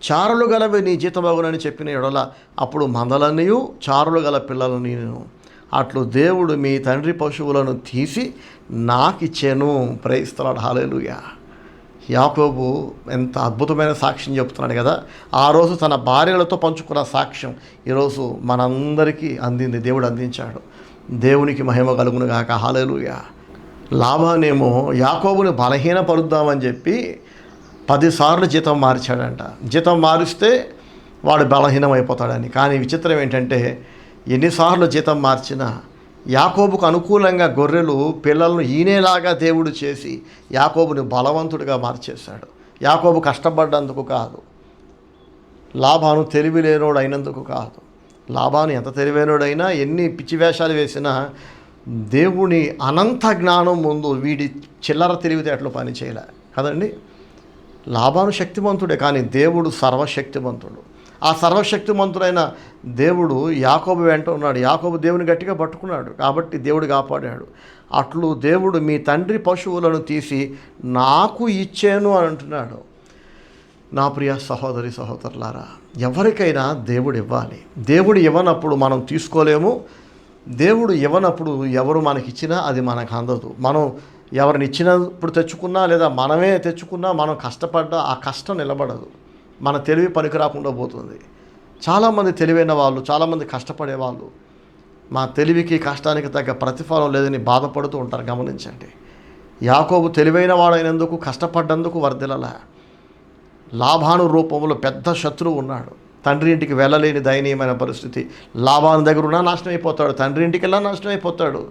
చారులు గలవి నీ జీతమగునని చెప్పిన ఎడల అప్పుడు మందలన్నయు చారులు గల పిల్లలను ఈనెను. అట్లు దేవుడు మీ తండ్రి పశువులను తీసి నాకిచ్చాను. ప్రైజ్ ది లార్డ్, హల్లెలూయా. యాకోబు ఎంత అద్భుతమైన సాక్ష్యం చెప్తున్నాడు కదా. ఆ రోజు తన భార్యలతో పంచుకున్న సాక్ష్యం ఈరోజు మనందరికీ అందింది, దేవుడు అందించాడు. దేవునికి మహిమ కలుగును గాక, హల్లెలూయా. లాబానేమో యాకోబుని బలహీనపరుద్దామని చెప్పి 10 సార్లు జీతం మార్చాడంట. జీతం మారిస్తే వాడు బలహీనమైపోతాడని. కానీ విచిత్రం ఏంటంటే ఎన్నిసార్లు జీతం మార్చినా యాకోబుకు అనుకూలంగా గొర్రెలు పిల్లలను ఈనేలాగా దేవుడు చేసి యాకోబుని బలవంతుడిగా మార్చేశాడు. యాకోబు కష్టపడ్డందుకు కాదు, లాబాను తెలివి లేనోడు అయినందుకు కాదు, లాబాను ఎంత తెలివైనడైనా ఎన్ని పిచ్చి వేషాలు వేసినా దేవుని అనంత జ్ఞానం ముందు వీడి చిల్లర తెలివితేటలు పని చేయలే కదండి. లాబాను శక్తిమంతుడే, కానీ దేవుడు సర్వశక్తిమంతుడు. ఆ సర్వశక్తిమంతుడైన దేవుడు యాకోబు వెంట ఉన్నాడు. యాకోబు దేవుని గట్టిగా పట్టుకున్నాడు కాబట్టి దేవుడు కాపాడాడు. అట్లు దేవుడు మీ తండ్రి పశువులను తీసి నాకు ఇచ్చాను అని అంటున్నాడు. నా ప్రియ సహోదరి సహోదరులారా, ఎవరికైనా దేవుడు ఇవ్వాలి. దేవుడు ఇవ్వనప్పుడు మనం తీసుకోలేము. దేవుడు ఇవ్వనప్పుడు ఎవరు మనకిచ్చినా అది మనకు అందదు. మనం ఎవరిని ఇచ్చినప్పుడు తెచ్చుకున్నా లేదా మనమే తెచ్చుకున్నా మనం కష్టపడ్డా ఆ కష్టం నిలబడదు. మన తెలివి పనికి రాకుండా పోతుంది. చాలామంది తెలివైన వాళ్ళు, చాలామంది కష్టపడేవాళ్ళు మా తెలివికి కష్టానికి తగ్గ ప్రతిఫలం లేదని బాధపడుతూ ఉంటారు. గమనించండి. యాకోబు తెలివైన వాడైనందుకు కష్టపడ్డందుకు వర్ధిల్లలా. లాబాను రూపంలో పెద్ద శత్రువు ఉన్నాడు. తండ్రి ఇంటికి వెళ్ళలేని దయనీయమైన పరిస్థితి. లాబాను దగ్గర ఉన్నా నాశనం అయిపోతాడు, తండ్రి ఇంటికి వెళ్ళా నాశనం అయిపోతాడు.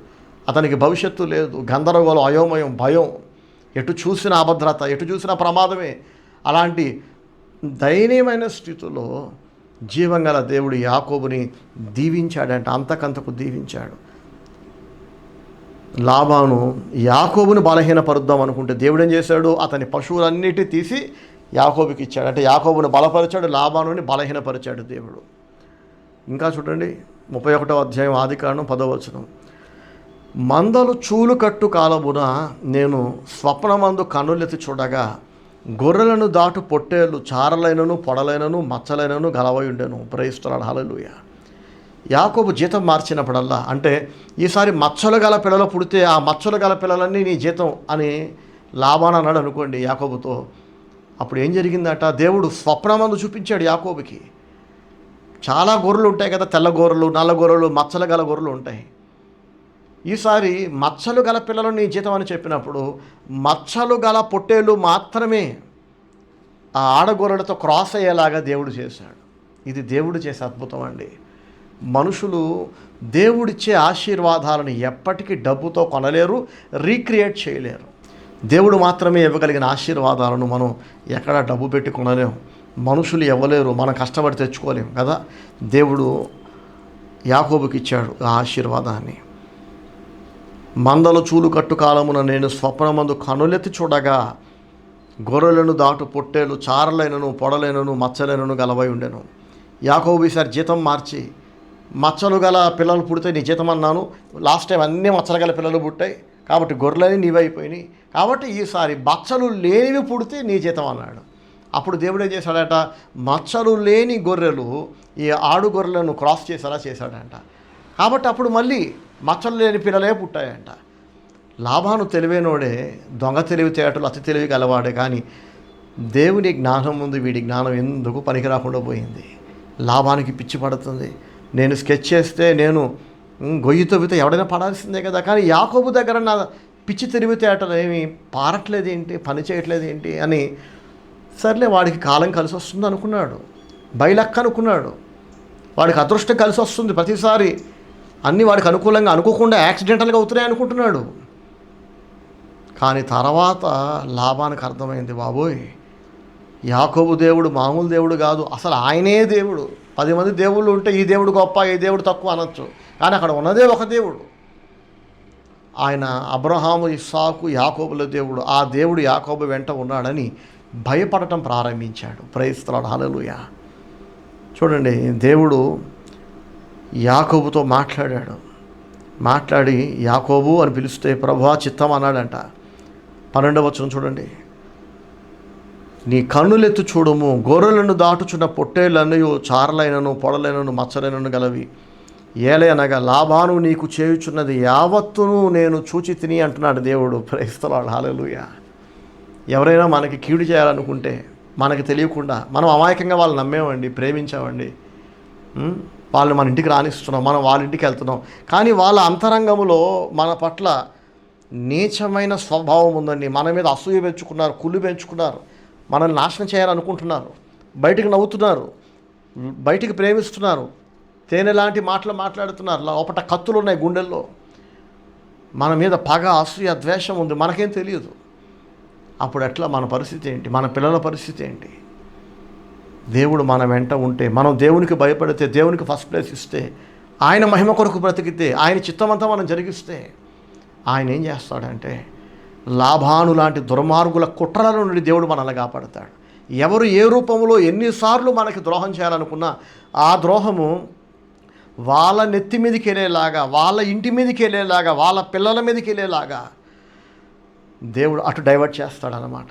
అతనికి భవిష్యత్తు లేదు. గందరగోళం, అయోమయం, భయం, ఎటు చూసిన అభద్రత, ఎటు చూసిన ప్రమాదమే. అలాంటి దయనీయమైన స్థితిలో జీవంగల దేవుడు యాకోబుని దీవించాడంట, అంతకంతకు దీవించాడు. లాబాను యాకోబుని బలహీనపరుద్దాం అనుకుంటే దేవుడు ఏం చేశాడు? అతని పశువులన్నిటి తీసి యాకోబుకి ఇచ్చాడు. అంటే యాకోబుని బలపరిచాడు, లాబానుని బలహీనపరిచాడు దేవుడు. ఇంకా చూడండి 31వ అధ్యాయం ఆదికాండం 10వ వచనం. మందలు చూలు కట్టు కాలమున నేను స్వప్నమందు కన్నులెత్తి చూడగా గొర్రెలను దాటు పొట్టేళ్ళు చారలైనను పొడలైనను మచ్చలైనను గలవై ఉండెను. ప్రైస్తున్నాడు. హల్లెలూయా. యాకోబు జీతం మార్చినప్పుడల్లా, అంటే ఈసారి మచ్చలు గల పిల్లలు పుడితే ఆ మచ్చలు గల పిల్లలన్నీ నీ జీతం అని లాబాను అన్నాడు అనుకోండి యాకోబుతో. అప్పుడు ఏం జరిగిందట? దేవుడు స్వప్నమందు చూపించాడు యాకోబుకి. చాలా గొర్రెలు ఉంటాయి కదా, తెల్ల గొర్రెలు, నల్ల గొర్రెలు, మచ్చలు గల గొర్రెలు ఉంటాయి. ఈసారి మచ్చలు గల పిల్లలు నీ జీతం అని చెప్పినప్పుడు మచ్చలు గల పొట్టేళ్ళు మాత్రమే ఆ ఆడగొర్రెలతో క్రాస్ అయ్యేలాగా దేవుడు చేశాడు. ఇది దేవుడు చేసే అద్భుతం అండి. మనుషులు దేవుడిచ్చే ఆశీర్వాదాలను ఎప్పటికీ డబ్బుతో కొనలేరు, రీక్రియేట్ చేయలేరు. దేవుడు మాత్రమే ఇవ్వగలిగిన ఆశీర్వాదాలను మనం ఎక్కడ డబ్బు పెట్టి కొనలేము. మనుషులు ఇవ్వలేరు, మనం కష్టపడి తెచ్చుకోలేము కదా. దేవుడు యాకోబుకి ఇచ్చాడు ఆ ఆశీర్వాదాన్ని. మందల చూలు కట్టు కాలమున నేను స్వప్నమందు కనులెత్తి చూడగా గొర్రెలను దాటు పొట్టేలు చారలైనను పొడలైనను మచ్చలైనను గలవై ఉండెను. యాకోబు ఈసారి జీతం మార్చి మచ్చలు గల పిల్లలు పుడితే నీ జీతం అన్నాను. లాస్ట్ టైం అన్నీ మచ్చలు గల పిల్లలు పుట్టాయి కాబట్టి గొర్రెలని నీవైపోయినాయి. కాబట్టి ఈసారి మచ్చలు లేనివి పుడితే నీ జీతం అన్నాడు. అప్పుడు దేవుడు ఏం చేశాడట? మచ్చలు లేని గొర్రెలు ఈ ఆడు గొర్రెలను క్రాస్ చేసేలా చేశాడంట. కాబట్టి అప్పుడు మళ్ళీ మచ్చలు లేని పిల్లలే పుట్టాయంట. లాబాను తెలివైనోడే, దొంగ తెలివితేటలు అతి తెలివి గలవాడే, కానీ దేవుని జ్ఞానం ముందు వీడి జ్ఞానం ఎందుకు పనికి రాకుండా పోయింది. లాబానికి పిచ్చి పడుతుంది. నేను స్కెచ్ చేస్తే నేను గొయ్యి తవ్వితే ఎవడైనా పడాల్సిందే కదా, కానీ యాకోబు దగ్గర నా పిచ్చి తెలివితేటలు ఏమి పారట్లేదు ఏంటి, పని చేయట్లేదు ఏంటి అని సర్లే వాడికి కాలం కలిసి వస్తుంది అనుకున్నాడు. బైలక్క అనుకున్నాడు. వాడికి అదృష్టం కలిసి వస్తుంది ప్రతిసారి, అన్నీ వాడికి అనుకూలంగా అనుకోకుండా యాక్సిడెంటల్గా అవుతున్నాయి అనుకుంటున్నాడు. కానీ తర్వాత లాబానికి అర్థమైంది, బాబోయ్ యాకోబు దేవుడు మామూలు దేవుడు కాదు, అసలు ఆయనే దేవుడు. 10 మంది దేవుళ్ళు ఉంటే ఈ దేవుడు గొప్ప, ఈ దేవుడు తక్కువ అనొచ్చు, కానీ అక్కడ ఉన్నదే ఒక దేవుడు. ఆయన అబ్రహాము, ఇస్సాకు, యాకోబుల దేవుడు. ఆ దేవుడు యాకోబు వెంట ఉన్నాడని భయపడటం ప్రారంభించాడు. Praise the Lord. హల్లెలూయా. చూడండి, దేవుడు యాకోబుతో మాట్లాడాడు. మాట్లాడి యాకోబు అని పిలిస్తే ప్రభువా చిత్తం అన్నాడంట. 12వ వచనం చూడండి. నీ కన్నులెత్తు చూడము, గొర్రెలను దాటుచున్న పొట్టేళ్ళన్నయు చారలైనను పొడలైనను మచ్చలైనను గలవి. ఏలయనగా లాబాను నీకు చేయుచున్నది యావత్తును నేను చూచి తిని అంటున్నాడు దేవుడు. Praise the Lord. హల్లెలూయా. ఎవరైనా మనకి కీడు చేయాలనుకుంటే మనకి తెలియకుండా మనం అమాయకంగా వాళ్ళు నమ్మేమండి, ప్రేమించామండి, వాళ్ళని మన ఇంటికి రానిస్తున్నాం, మనం వాళ్ళ ఇంటికి వెళ్తున్నాం, కానీ వాళ్ళ అంతరంగంలో మన పట్ల నీచమైన స్వభావం ఉందండి. మన మీద అసూయ పెంచుకున్నారు, కుళ్ళు పెంచుకున్నారు, మనల్ని నాశనం చేయాలనుకుంటున్నారు. బయటికి నవ్వుతున్నారు, బయటికి ప్రేమిస్తున్నారు, తేనె లాంటి మాటలు మాట్లాడుతున్నారు, లోపట కత్తులు ఉన్నాయి గుండెల్లో. మన మీద పగ, అసూయ, ద్వేషం ఉంది, మనకేం తెలియదు. అప్పుడు ఎట్లా మన పరిస్థితి ఏంటి? మన పిల్లల పరిస్థితి ఏంటి? దేవుడు మన వెంట ఉంటే, మనం దేవునికి భయపడితే, దేవునికి ఫస్ట్ ప్లేస్ ఇస్తే, ఆయన మహిమ కొరకు బ్రతికితే, ఆయన చిత్తమంతా మనం జరిగిస్తే, ఆయన ఏం చేస్తాడంటే లాభాను లాంటి దుర్మార్గుల కుట్రల నుండి దేవుడు మనల్ని కాపాడతాడు. ఎవరు ఏ రూపంలో ఎన్నిసార్లు మనకి ద్రోహం చేయాలనుకున్నా ఆ ద్రోహము వాళ్ళ నెత్తి మీదకి వెళ్ళేలాగా, వాళ్ళ ఇంటి మీదకి వెళ్ళేలాగా, వాళ్ళ పిల్లల మీదకి వెళ్ళేలాగా దేవుడు అటు డైవర్ట్ చేస్తాడనమాట.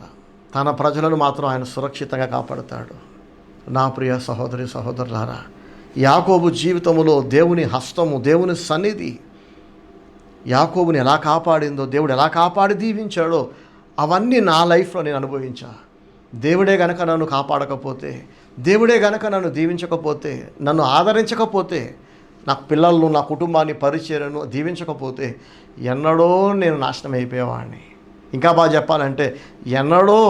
తన ప్రజలను మాత్రం ఆయన సురక్షితంగా కాపాడుతాడు. నా ప్రియ సహోదరి సహోదరులారా, యాకోబు జీవితంలో దేవుని హస్తము, దేవుని సన్నిధి యాకోబుని ఎలా కాపాడిందో, దేవుడు ఎలా కాపాడి దీవించాడో అవన్నీ నా లైఫ్లో నేను అనుభవించా. దేవుడే గనక నన్ను కాపాడకపోతే, దేవుడే గనక నన్ను దీవించకపోతే, నన్ను ఆదరించకపోతే, నా పిల్లలను, నా కుటుంబాన్ని, పరిచర్యను దీవించకపోతే ఎన్నడో నేను నాశనం అయిపోయేవాడిని. ఇంకా బాగా చెప్పాలంటే ఎన్నడో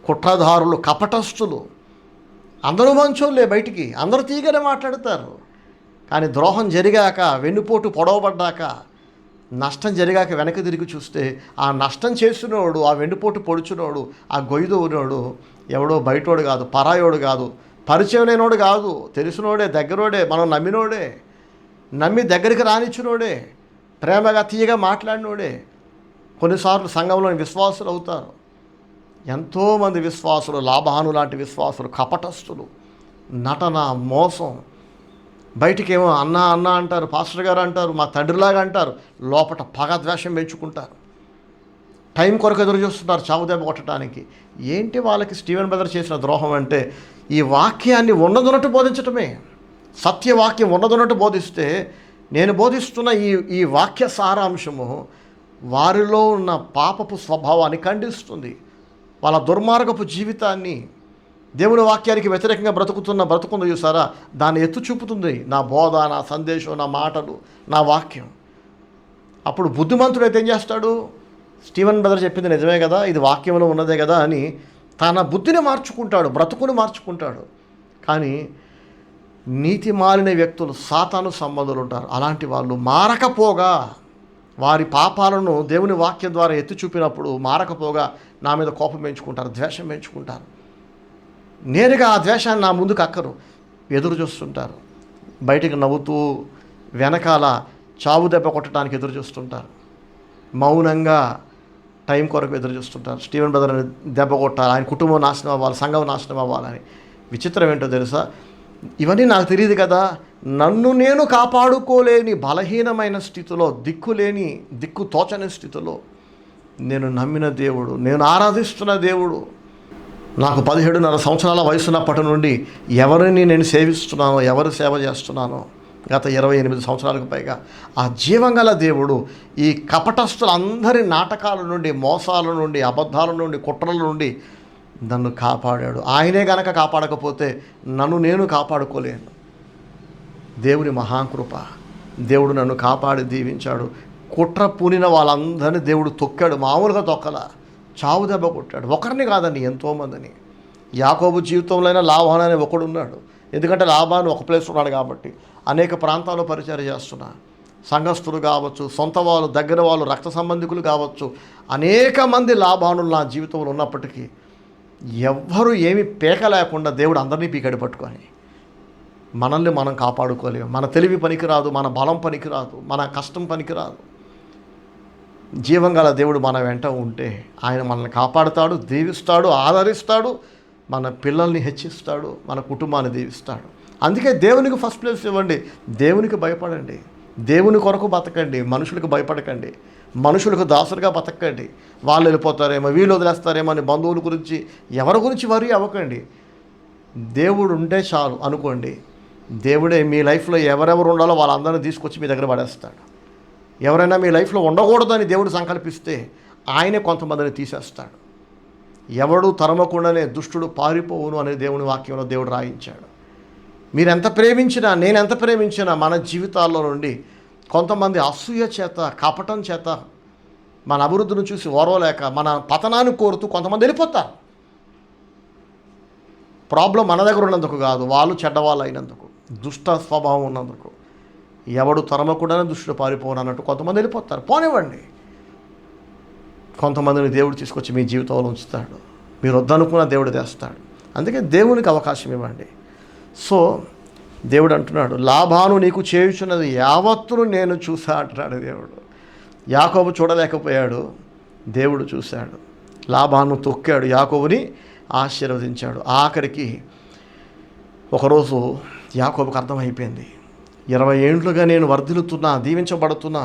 కుట్రదారులు, కపటస్తులు, అందరూ మంచోళ్ళే, బయటికి అందరూ తీగనే మాట్లాడతారు. కానీ ద్రోహం జరిగాక, వెన్నుపోటు పొడవబడ్డాక, నష్టం జరిగాక వెనక్కి తిరిగి చూస్తే ఆ నష్టం చేసినోడు, ఆ వెన్నుపోటు పొడుచునోడు, ఆ గొయ్యిదోనోడు ఎవడో బయటోడు కాదు, పరాయోడు కాదు, పరిచయం లేనోడు కాదు, తెలిసినోడే, దగ్గరోడే, మనం నమ్మినోడే, నమ్మి దగ్గరికి రానిచ్చినోడే, ప్రేమగా తీయగా మాట్లాడినోడే. కొన్నిసార్లు సంఘంలోని విశ్వాసులు అవుతారు. ఎంతోమంది విశ్వాసులు, లాభాను లాంటి విశ్వాసులు కపటస్తులు, నటన, మోసం. బయటికేమో అన్న అన్న అంటారు, పాస్టర్ గారు అంటారు, మా తండ్రిలాగా అంటారు, లోపల పగద్వేషం పెంచుకుంటారు. టైం కొరకు ఎదురు చూస్తున్నారు చావు దెబ్బ కొట్టడానికి. ఏంటి వాళ్ళకి స్టీవెన్ బ్రదర్ చేసిన ద్రోహం అంటే ఈ వాక్యాన్ని ఉన్నదొన్నట్టు బోధించటమే. సత్యవాక్యం ఉన్నదొన్నట్టు బోధిస్తే, నేను బోధిస్తున్న ఈ వాక్య సారాంశము వారిలో ఉన్న పాపపు స్వభావాన్ని ఖండిస్తుంది. వాళ్ళ దుర్మార్గపు జీవితాన్ని, దేవుని వాక్యానికి వ్యతిరేకంగా బ్రతుకుందో చూసారా, దాన్ని ఎత్తు చూపుతుంది నా బోధ, నా సందేశం, నా మాటలు, నా వాక్యం. అప్పుడు బుద్ధిమంతుడైతే ఏం చేస్తాడు? స్టీవెన్ బ్రదర్ చెప్పింది నిజమే కదా, ఇది వాక్యంలో ఉన్నదే కదా అని తన బుద్ధిని మార్చుకుంటాడు, బ్రతుకుని మార్చుకుంటాడు. కానీ నీతి మాలిన వ్యక్తులు, సాతాను సంబంధులు ఉంటారు. అలాంటి వాళ్ళు మారకపోగా, వారి పాపాలను దేవుని వాక్యం ద్వారా ఎత్తి చూపినప్పుడు మారకపోగా నా మీద కోపం పెంచుకుంటారు, ద్వేషం పెంచుకుంటారు. నేరుగా ఆ ద్వేషాన్ని నా ముందుకు అక్కరు, ఎదురు చూస్తుంటారు. బయటికి నవ్వుతూ వెనకాల చావు దెబ్బ కొట్టడానికి ఎదురు చూస్తుంటారు. మౌనంగా టైం కొరకు ఎదురు చూస్తుంటారు. స్టీవెన్ బ్రదర్ని దెబ్బ కొట్టాలి, ఆయన కుటుంబం నాశనం అవ్వాలి, సంఘం నాశనం అవ్వాలని. విచిత్రం ఏంటో తెలుసా? ఇవన్నీ నాకు తెలియదు కదా. నన్ను నేను కాపాడుకోలేని బలహీనమైన స్థితిలో, దిక్కు తోచని స్థితిలో నేను నమ్మిన దేవుడు, నేను ఆరాధిస్తున్న దేవుడు, నాకు 17.5 సంవత్సరాల వయసున్నప్పటి నుండి ఎవరిని నేను సేవిస్తున్నానో, ఎవరు సేవ చేస్తున్నానో, గత 28 సంవత్సరాలకు పైగా ఆ జీవంగల దేవుడు ఈ కపటస్తులందరి నాటకాల నుండి, మోసాల నుండి, అబద్ధాల నుండి, కుట్రల నుండి నన్ను కాపాడాడు. ఆయనే గనక కాపాడకపోతే నన్ను నేను కాపాడుకోలేను. దేవుని మహాకృప, దేవుడు నన్ను కాపాడి దీవించాడు. కుట్ర పూనిన వాళ్ళందరినీ దేవుడు తొక్కాడు, మామూలుగా తొక్కల, చావు దెబ్బ కొట్టాడు. ఒకరిని కాదండి, ఎంతోమందిని. యాకోబు జీవితంలో అయినా లాభాన్ అనే ఒకడున్నాడు. ఎందుకంటే లాభాన్ ఒక ప్లేస్ ఉన్నాడు కాబట్టి. అనేక ప్రాంతాల్లో పరిచయం చేస్తున్నా, సంఘస్థులు కావచ్చు, సొంత వాళ్ళు, దగ్గర వాళ్ళు, రక్త సంబంధికులు కావచ్చు, అనేక మంది లాభానులు నా జీవితంలో ఉన్నప్పటికీ ఎవ్వరూ ఏమీ పీక లేకుండా దేవుడు అందరినీ పీకడి పట్టుకొని మనల్ని మనం కాపాడుకోలేము. మన తెలివి పనికిరాదు, మన బలం పనికిరాదు, మన కష్టం పనికిరాదు. జీవంగల దేవుడు మన వెంట ఉంటే ఆయన మనల్ని కాపాడుతాడు, దీవిస్తాడు, ఆదరిస్తాడు, మన పిల్లల్ని హెచ్చిస్తాడు, మన కుటుంబాన్ని దీవిస్తాడు. అందుకే దేవునికి ఫస్ట్ ప్లేస్ ఇవ్వండి, దేవునికి భయపడండి, దేవుని కొరకు బతకండి, మనుషులకు భయపడకండి, మనుషులకు దాసులుగా బతకండి. వాళ్ళు వెళ్ళిపోతారేమో, వీళ్ళు వదిలేస్తారేమో అని బంధువుల గురించి, ఎవరి గురించి వరి అవ్వకండి. దేవుడు ఉంటే చాలు అనుకోండి. దేవుడే మీ లైఫ్లో ఎవరెవరు ఉండాలో వాళ్ళందరినీ తీసుకొచ్చి మీ దగ్గర పడేస్తాడు. ఎవరైనా మీ లైఫ్లో ఉండకూడదని దేవుడు సంకల్పిస్తే ఆయనే కొంతమందిని తీసేస్తాడు. ఎవడు తరమకుండానే దుష్టుడు పారిపోవును అనే దేవుని వాక్యంలో దేవుడు రాయించాడు. మీరెంత ప్రేమించినా, నేనెంత ప్రేమించినా మన జీవితాల్లో నుండి కొంతమంది అసూయ చేత, కపటం చేత, మన అభివృద్ధిని చూసి ఓర్వలేక మన పతనాన్ని కోరుతూ కొంతమంది వెళ్ళిపోతారు. ప్రాబ్లం మన దగ్గర ఉన్నందుకు కాదు, వాళ్ళు చెడ్డవాళ్ళు అయినందుకు, దుష్ట స్వభావం ఉన్నందుకు. ఎవడు తరమకుండానే దుష్టుడు పారిపోను అన్నట్టు కొంతమంది వెళ్ళిపోతారు. పోనివ్వండి. కొంతమందిని దేవుడు తీసుకొచ్చి మీ జీవితంలో ఉంచుతాడు. మీరు వద్దనుకున్న దేవుడు తెస్తాడు. అందుకే దేవునికి అవకాశం ఇవ్వండి. సో దేవుడు అంటున్నాడు, లాబాను నీకు చేయుచున్నది యావత్తును నేను చూసా అంటున్నాడు దేవుడు. యాకోబు చూడలేకపోయాడు, దేవుడు చూశాడు. లాబాను తొక్కాడు, యాకోబుని ఆశీర్వదించాడు. ఆఖరికి ఒకరోజు యాకోబుకు అర్థమైపోయింది, 20 ఏండ్లుగా నేను వర్ధిల్లుతున్నా, దీవించబడుతున్నా,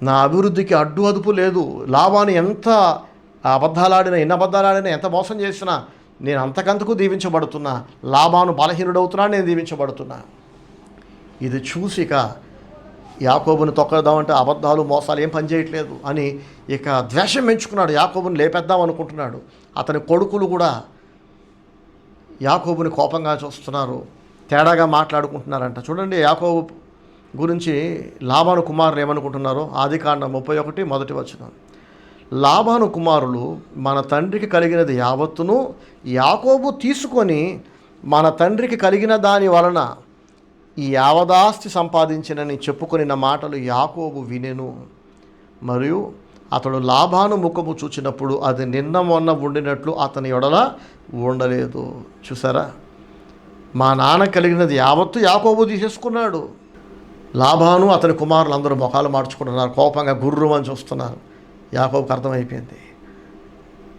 నా అభివృద్ధికి అడ్డు అదుపు లేదు. లాబాను ఎంత అబద్ధాలాడినా, ఎన్ని అబద్ధాలాడినా, ఎంత మోసం చేసినా నేను అంతకంతకు దీవించబడుతున్నా. లాబాను బలహీనుడవుతున్నా, నేను దీవించబడుతున్నా. ఇది చూసిక యాకోబుని తొక్కదామంటే అబద్ధాలు మోసాలు ఏం పనిచేయట్లేదు అని ఇక ద్వేషం పెంచుకున్నాడు. యాకోబుని లేపేద్దాం అనుకుంటున్నాడు. అతని కొడుకులు కూడా యాకోబుని కోపంగా చూస్తున్నారు, తేడాగా మాట్లాడుకుంటున్నారంట. చూడండి యాకోబు గురించి లాబాను కుమారులు ఏమనుకుంటున్నారో. ఆదికాండం 31 మొదటి వచనం. లాబాను కుమారులు మన తండ్రికి కలిగినది యావత్తును యాకోబు తీసుకొని మన తండ్రికి కలిగిన దాని వలన ఈ యావదాస్తి సంపాదించినని చెప్పుకొనిన మాటలు యాకోబు వినెను. మరియు అతడు లాబాను ముఖము చూచినప్పుడు అది నిన్న మొన్న ఉండినట్లు అతని ఎడల ఉండలేదు. చూసారా, మా నాన్న కలిగినది యావత్తు యాకోబు తీసేసుకున్నాడు. లాబాను అతని కుమారులు అందరూ ముఖాలు మార్చుకుంటున్నారు, కోపంగా గుర్రుమని చూస్తున్నారు. యాకోబుకు అర్థమైపోయింది.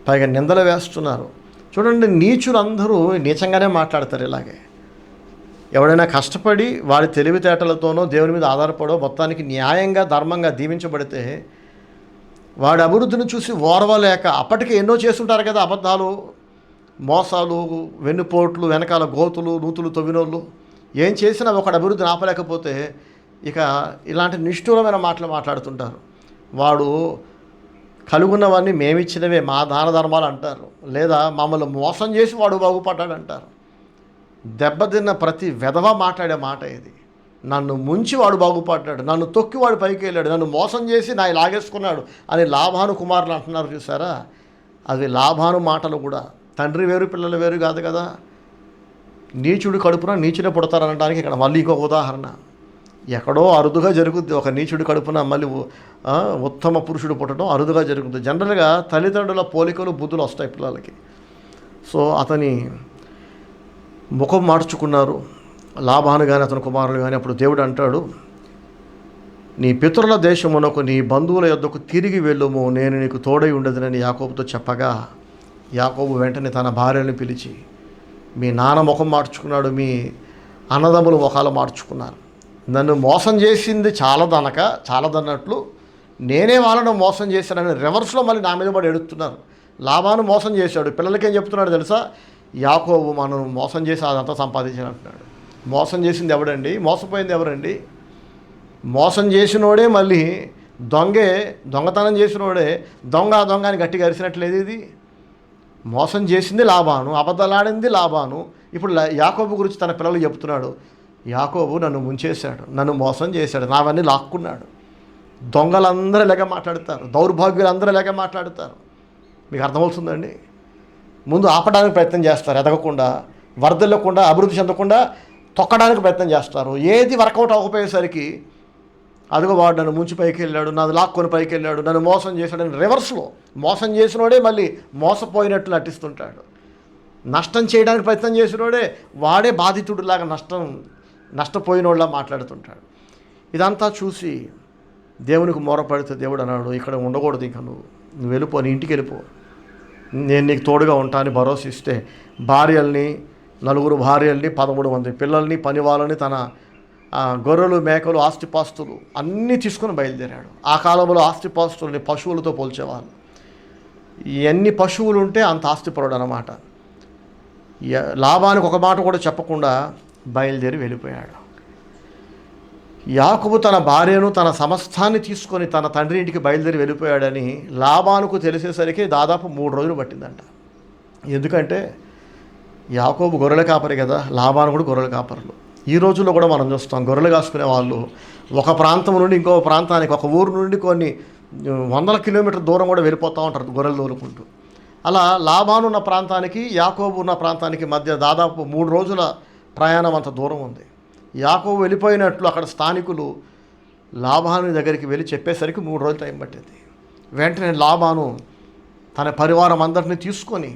పైగా నిందలు వేస్తున్నారు. చూడండి, నీచులందరూ నీచంగానే మాట్లాడతారు. ఇలాగే ఎవడైనా కష్టపడి వాడి తెలివితేటలతోనో దేవుని మీద ఆధారపడో మొత్తానికి న్యాయంగా ధర్మంగా దీవించబడితే వాడి అభివృద్ధిని చూసి ఓర్వలేక, అప్పటికే ఎన్నో చేస్తుంటారు కదా అబద్ధాలు, మోసాలు, వెన్నుపోట్లు, వెనకాల గోతులు నూతులు తవ్వినోళ్ళు, ఏం చేసినా ఒకటి అభివృద్ధిని ఆపలేకపోతే ఇక ఇలాంటి నిష్ఠూరమైన మాటలు మాట్లాడుతుంటారు. వాడు కలుగున్నవన్నీ మేమిచ్చినవే, మా దాన ధర్మాలు అంటారు. లేదా మమ్మల్ని మోసం చేసి వాడు బాగుపడ్డాడు అంటారు. దెబ్బతిన్న ప్రతి వెధవ మాట్లాడే మాట ఇది. నన్ను ముంచి వాడు బాగుపడ్డాడు, నన్ను తొక్కి వాడు పైకి వెళ్ళాడు, నన్ను మోసం చేసి నా లాగేసుకున్నాడు అని లాబాను కుమారులు అంటున్నారు. చూసారా, అవి లాబాను మాటలు కూడా. తండ్రి వేరు పిల్లలు వేరు కాదు కదా. నీచుడి కడుపున నీచుడే పుడతారనడానికి ఇక్కడ మళ్ళీ ఇంకొక ఉదాహరణ. ఎక్కడో అరుదుగా జరుగుద్ది, ఒక నీచుడి కడుపున మళ్ళీ ఉత్తమ పురుషుడు పుట్టడం అరుదుగా జరుగుతుంది. జనరల్గా తల్లిదండ్రుల పోలికలు బుద్ధులు వస్తాయి పిల్లలకి. సో అతని ముఖం మార్చుకున్నారు లాబాను కానీ అతని కుమారులు కానీ. అప్పుడు దేవుడు అంటాడు, నీ పితరుల దేశమునకు నీ బంధువుల యొద్దకు తిరిగి వెళ్ళుము, నేను నీకు తోడై ఉండదునని యాకోబుతో చెప్పగా, యాకోబు వెంటనే తన భార్యను పిలిచి, మీ నాన్న ముఖం మార్చుకున్నాడు, మీ అన్నదమ్ములు ముఖాలు మార్చుకున్నారు, నన్ను మోసం చేసింది చాలదన్నట్లు నేనే వాళ్ళను మోసం చేశానని రివర్స్లో మళ్ళీ నా మీద పడి ఎడుతున్నారు. లాబాను మోసం చేశాడు, పిల్లలకేం చెప్తున్నాడు తెలుసా, యాకోబు మనం మోసం చేసి అదంతా సంపాదించాను అంటున్నాడు. మోసం చేసింది ఎవడండి? మోసపోయింది ఎవరండి? మోసం చేసినోడే మళ్ళీ దొంగతనం చేసినోడే దొంగ అని గట్టిగా అరిసినట్లేదు. ఇది మోసం చేసింది లాబాను, అబద్ధాలాడింది లాబాను. ఇప్పుడు యాకోబు గురించి తన పిల్లలు చెప్తున్నాడు, యాకోబు నన్ను ముంచేశాడు, నన్ను మోసం చేశాడు, నావన్నీ లాక్కున్నాడు. దొంగలందరూ ఇలాగే మాట్లాడతారు, దౌర్భాగ్యులందరూ ఇలాగే మాట్లాడతారు. మీకు అర్థమవుతుందండి? ముందు ఆపడానికి ప్రయత్నం చేస్తారు, ఎదగకుండా, వర్ధిల్లకుండా, అభివృద్ధి చెందకుండా తొక్కడానికి ప్రయత్నం చేస్తారు. ఏది వర్కౌట్ అవ్వకపోయేసరికి అదిగో వాడు నన్ను ముంచి పైకి వెళ్ళాడు, నాది లాక్కొని పైకి వెళ్ళాడు, నన్ను మోసం చేశాడని రివర్స్లో మోసం చేసినోడే మళ్ళీ మోసపోయినట్లు నటిస్తుంటాడు. నష్టం చేయడానికి ప్రయత్నం చేసినోడే వాడే బాధితుడిలాగా నష్టపోయినోళ్ళ మాట్లాడుతుంటాడు. ఇదంతా చూసి దేవునికి మొరపడితే దేవుడు అన్నాడు, ఇక్కడ ఉండకూడదు, ఇక నువ్వు వెళ్ళిపో, నీ ఇంటికి వెళ్ళిపో, నేను నీకు తోడుగా ఉంటానని భరోసా ఇస్తే భార్యల్ని, 4 భార్యల్ని, 13 మంది పిల్లల్ని, పని వాళ్ళని, తన గొర్రెలు, మేకలు, ఆస్తిపాస్తులు అన్నీ తీసుకొని బయలుదేరాడు. ఆ కాలంలో ఆస్తిపాస్తుల్ని పశువులతో పోల్చేవాళ్ళు. ఎన్ని పశువులు ఉంటే అంత ఆస్తిపరుడు అన్నమాట. లాభానికి ఒక మాట కూడా చెప్పకుండా బయలుదేరి వెళ్ళిపోయాడు. యాకోబు తన భార్యను, తన సమస్తాన్ని తీసుకొని తన తండ్రి ఇంటికి బయలుదేరి వెళ్ళిపోయాడని లాబానుకు తెలిసేసరికి దాదాపు 3 రోజులు పట్టిందంట. ఎందుకంటే యాకోబు గొర్రెల కాపరి కదా, లాబాను కూడా గొర్రెల కాపరులు. ఈ రోజుల్లో కూడా మనం చూస్తాం, గొర్రెలు కాసుకునే వాళ్ళు ఒక ప్రాంతం నుండి ఇంకో ప్రాంతానికి, ఒక ఊరు నుండి కొన్ని 100 కిలోమీటర్ల దూరం కూడా వెళ్ళిపోతూ ఉంటారు గొర్రెలు తోలుకుంటూ. అలా లాబాను ఉన్న ప్రాంతానికి, యాకోబు ఉన్న ప్రాంతానికి మధ్య దాదాపు 3 రోజుల ప్రయాణం అంత దూరం ఉంది. యాకోబు వెళ్ళిపోయినట్లు అక్కడ స్థానికులు లాబాను దగ్గరికి వెళ్ళి చెప్పేసరికి 3 రోజులు టైం పట్టింది. వెంటనే లాబాను తన పరివారం అందరినీ తీసుకొని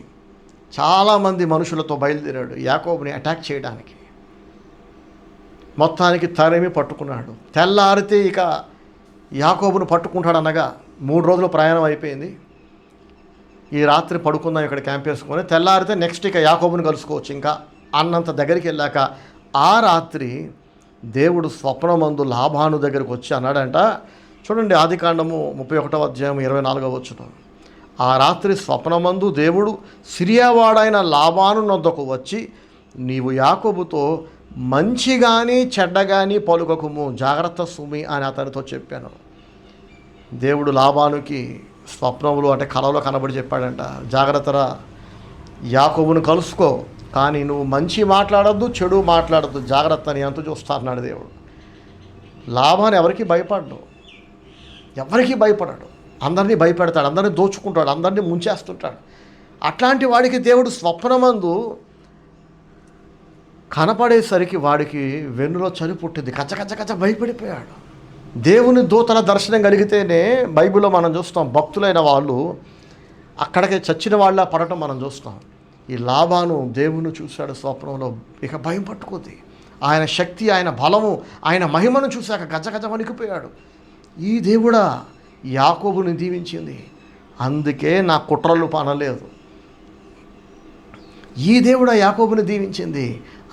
చాలామంది మనుషులతో బయలుదేరాడు యాకోబుని అటాక్ చేయడానికి. మొత్తానికి తరిమి పట్టుకున్నాడు. తెల్లారితే ఇక యాకోబును పట్టుకుంటాడనగా 3 రోజుల ప్రయాణం అయిపోయింది. ఈ రాత్రి పడుకుందాం ఇక్కడ క్యాంప్ వేసుకొని, తెల్లారితే నెక్స్ట్ ఇక యాకోబుని కలుసుకోవచ్చు ఇంకా అన్నంత దగ్గరికి వెళ్ళాక, ఆ రాత్రి దేవుడు స్వప్నమందు లాబాను దగ్గరికి వచ్చి అన్నాడంట. చూడండి, ఆదికాండము 31వ అధ్యాయం 24వ వచనం. ఆ రాత్రి స్వప్నమందు దేవుడు సిరియావాడైన లాబాను నొద్దకు వచ్చి, నీవు యాకోబుతో మంచి కానీ చెడ్డ కానీ పలుకకుము, జాగ్రత్త సుమి అని అతనితో చెప్పాను. దేవుడు లాబానుకి స్వప్నములు అంటే కలలో కనబడి చెప్పాడంట, జాగ్రత్తరా, యాకోబును కలుసుకో, కానీ నువ్వు మంచి మాట్లాడద్దు, చెడు మాట్లాడద్దు, జాగ్రత్త అని ఎంత చూస్తా అన్నాడు దేవుడు. లాబాను ఎవరికి భయపడాడు, అందరినీ భయపెడతాడు, అందరినీ దోచుకుంటాడు, అందరినీ ముంచేస్తుంటాడు. అట్లాంటి వాడికి దేవుడు స్వప్నమందు కనపడేసరికి వాడికి వెన్నులో చలి పుట్టింది, కచ్చ భయపడిపోయాడు. దేవుని దూతల దర్శనం కలిగితేనే బైబిల్లో మనం చూస్తాం, భక్తులైన వాళ్ళు అక్కడికి చచ్చిన వాళ్ళ పడటం మనం చూస్తాం. ఈ లాబాను దేవుని చూశాడు స్వప్నంలో, ఇక భయం పట్టుకుంది. ఆయన శక్తి, ఆయన బలము, ఆయన మహిమను చూశాక గజ వణికిపోయాడు. ఈ దేవుడా యాకోబుని దీవించింది, అందుకే నా కుట్రలు పనలేదు. ఈ దేవుడా యాకోబుని దీవించింది,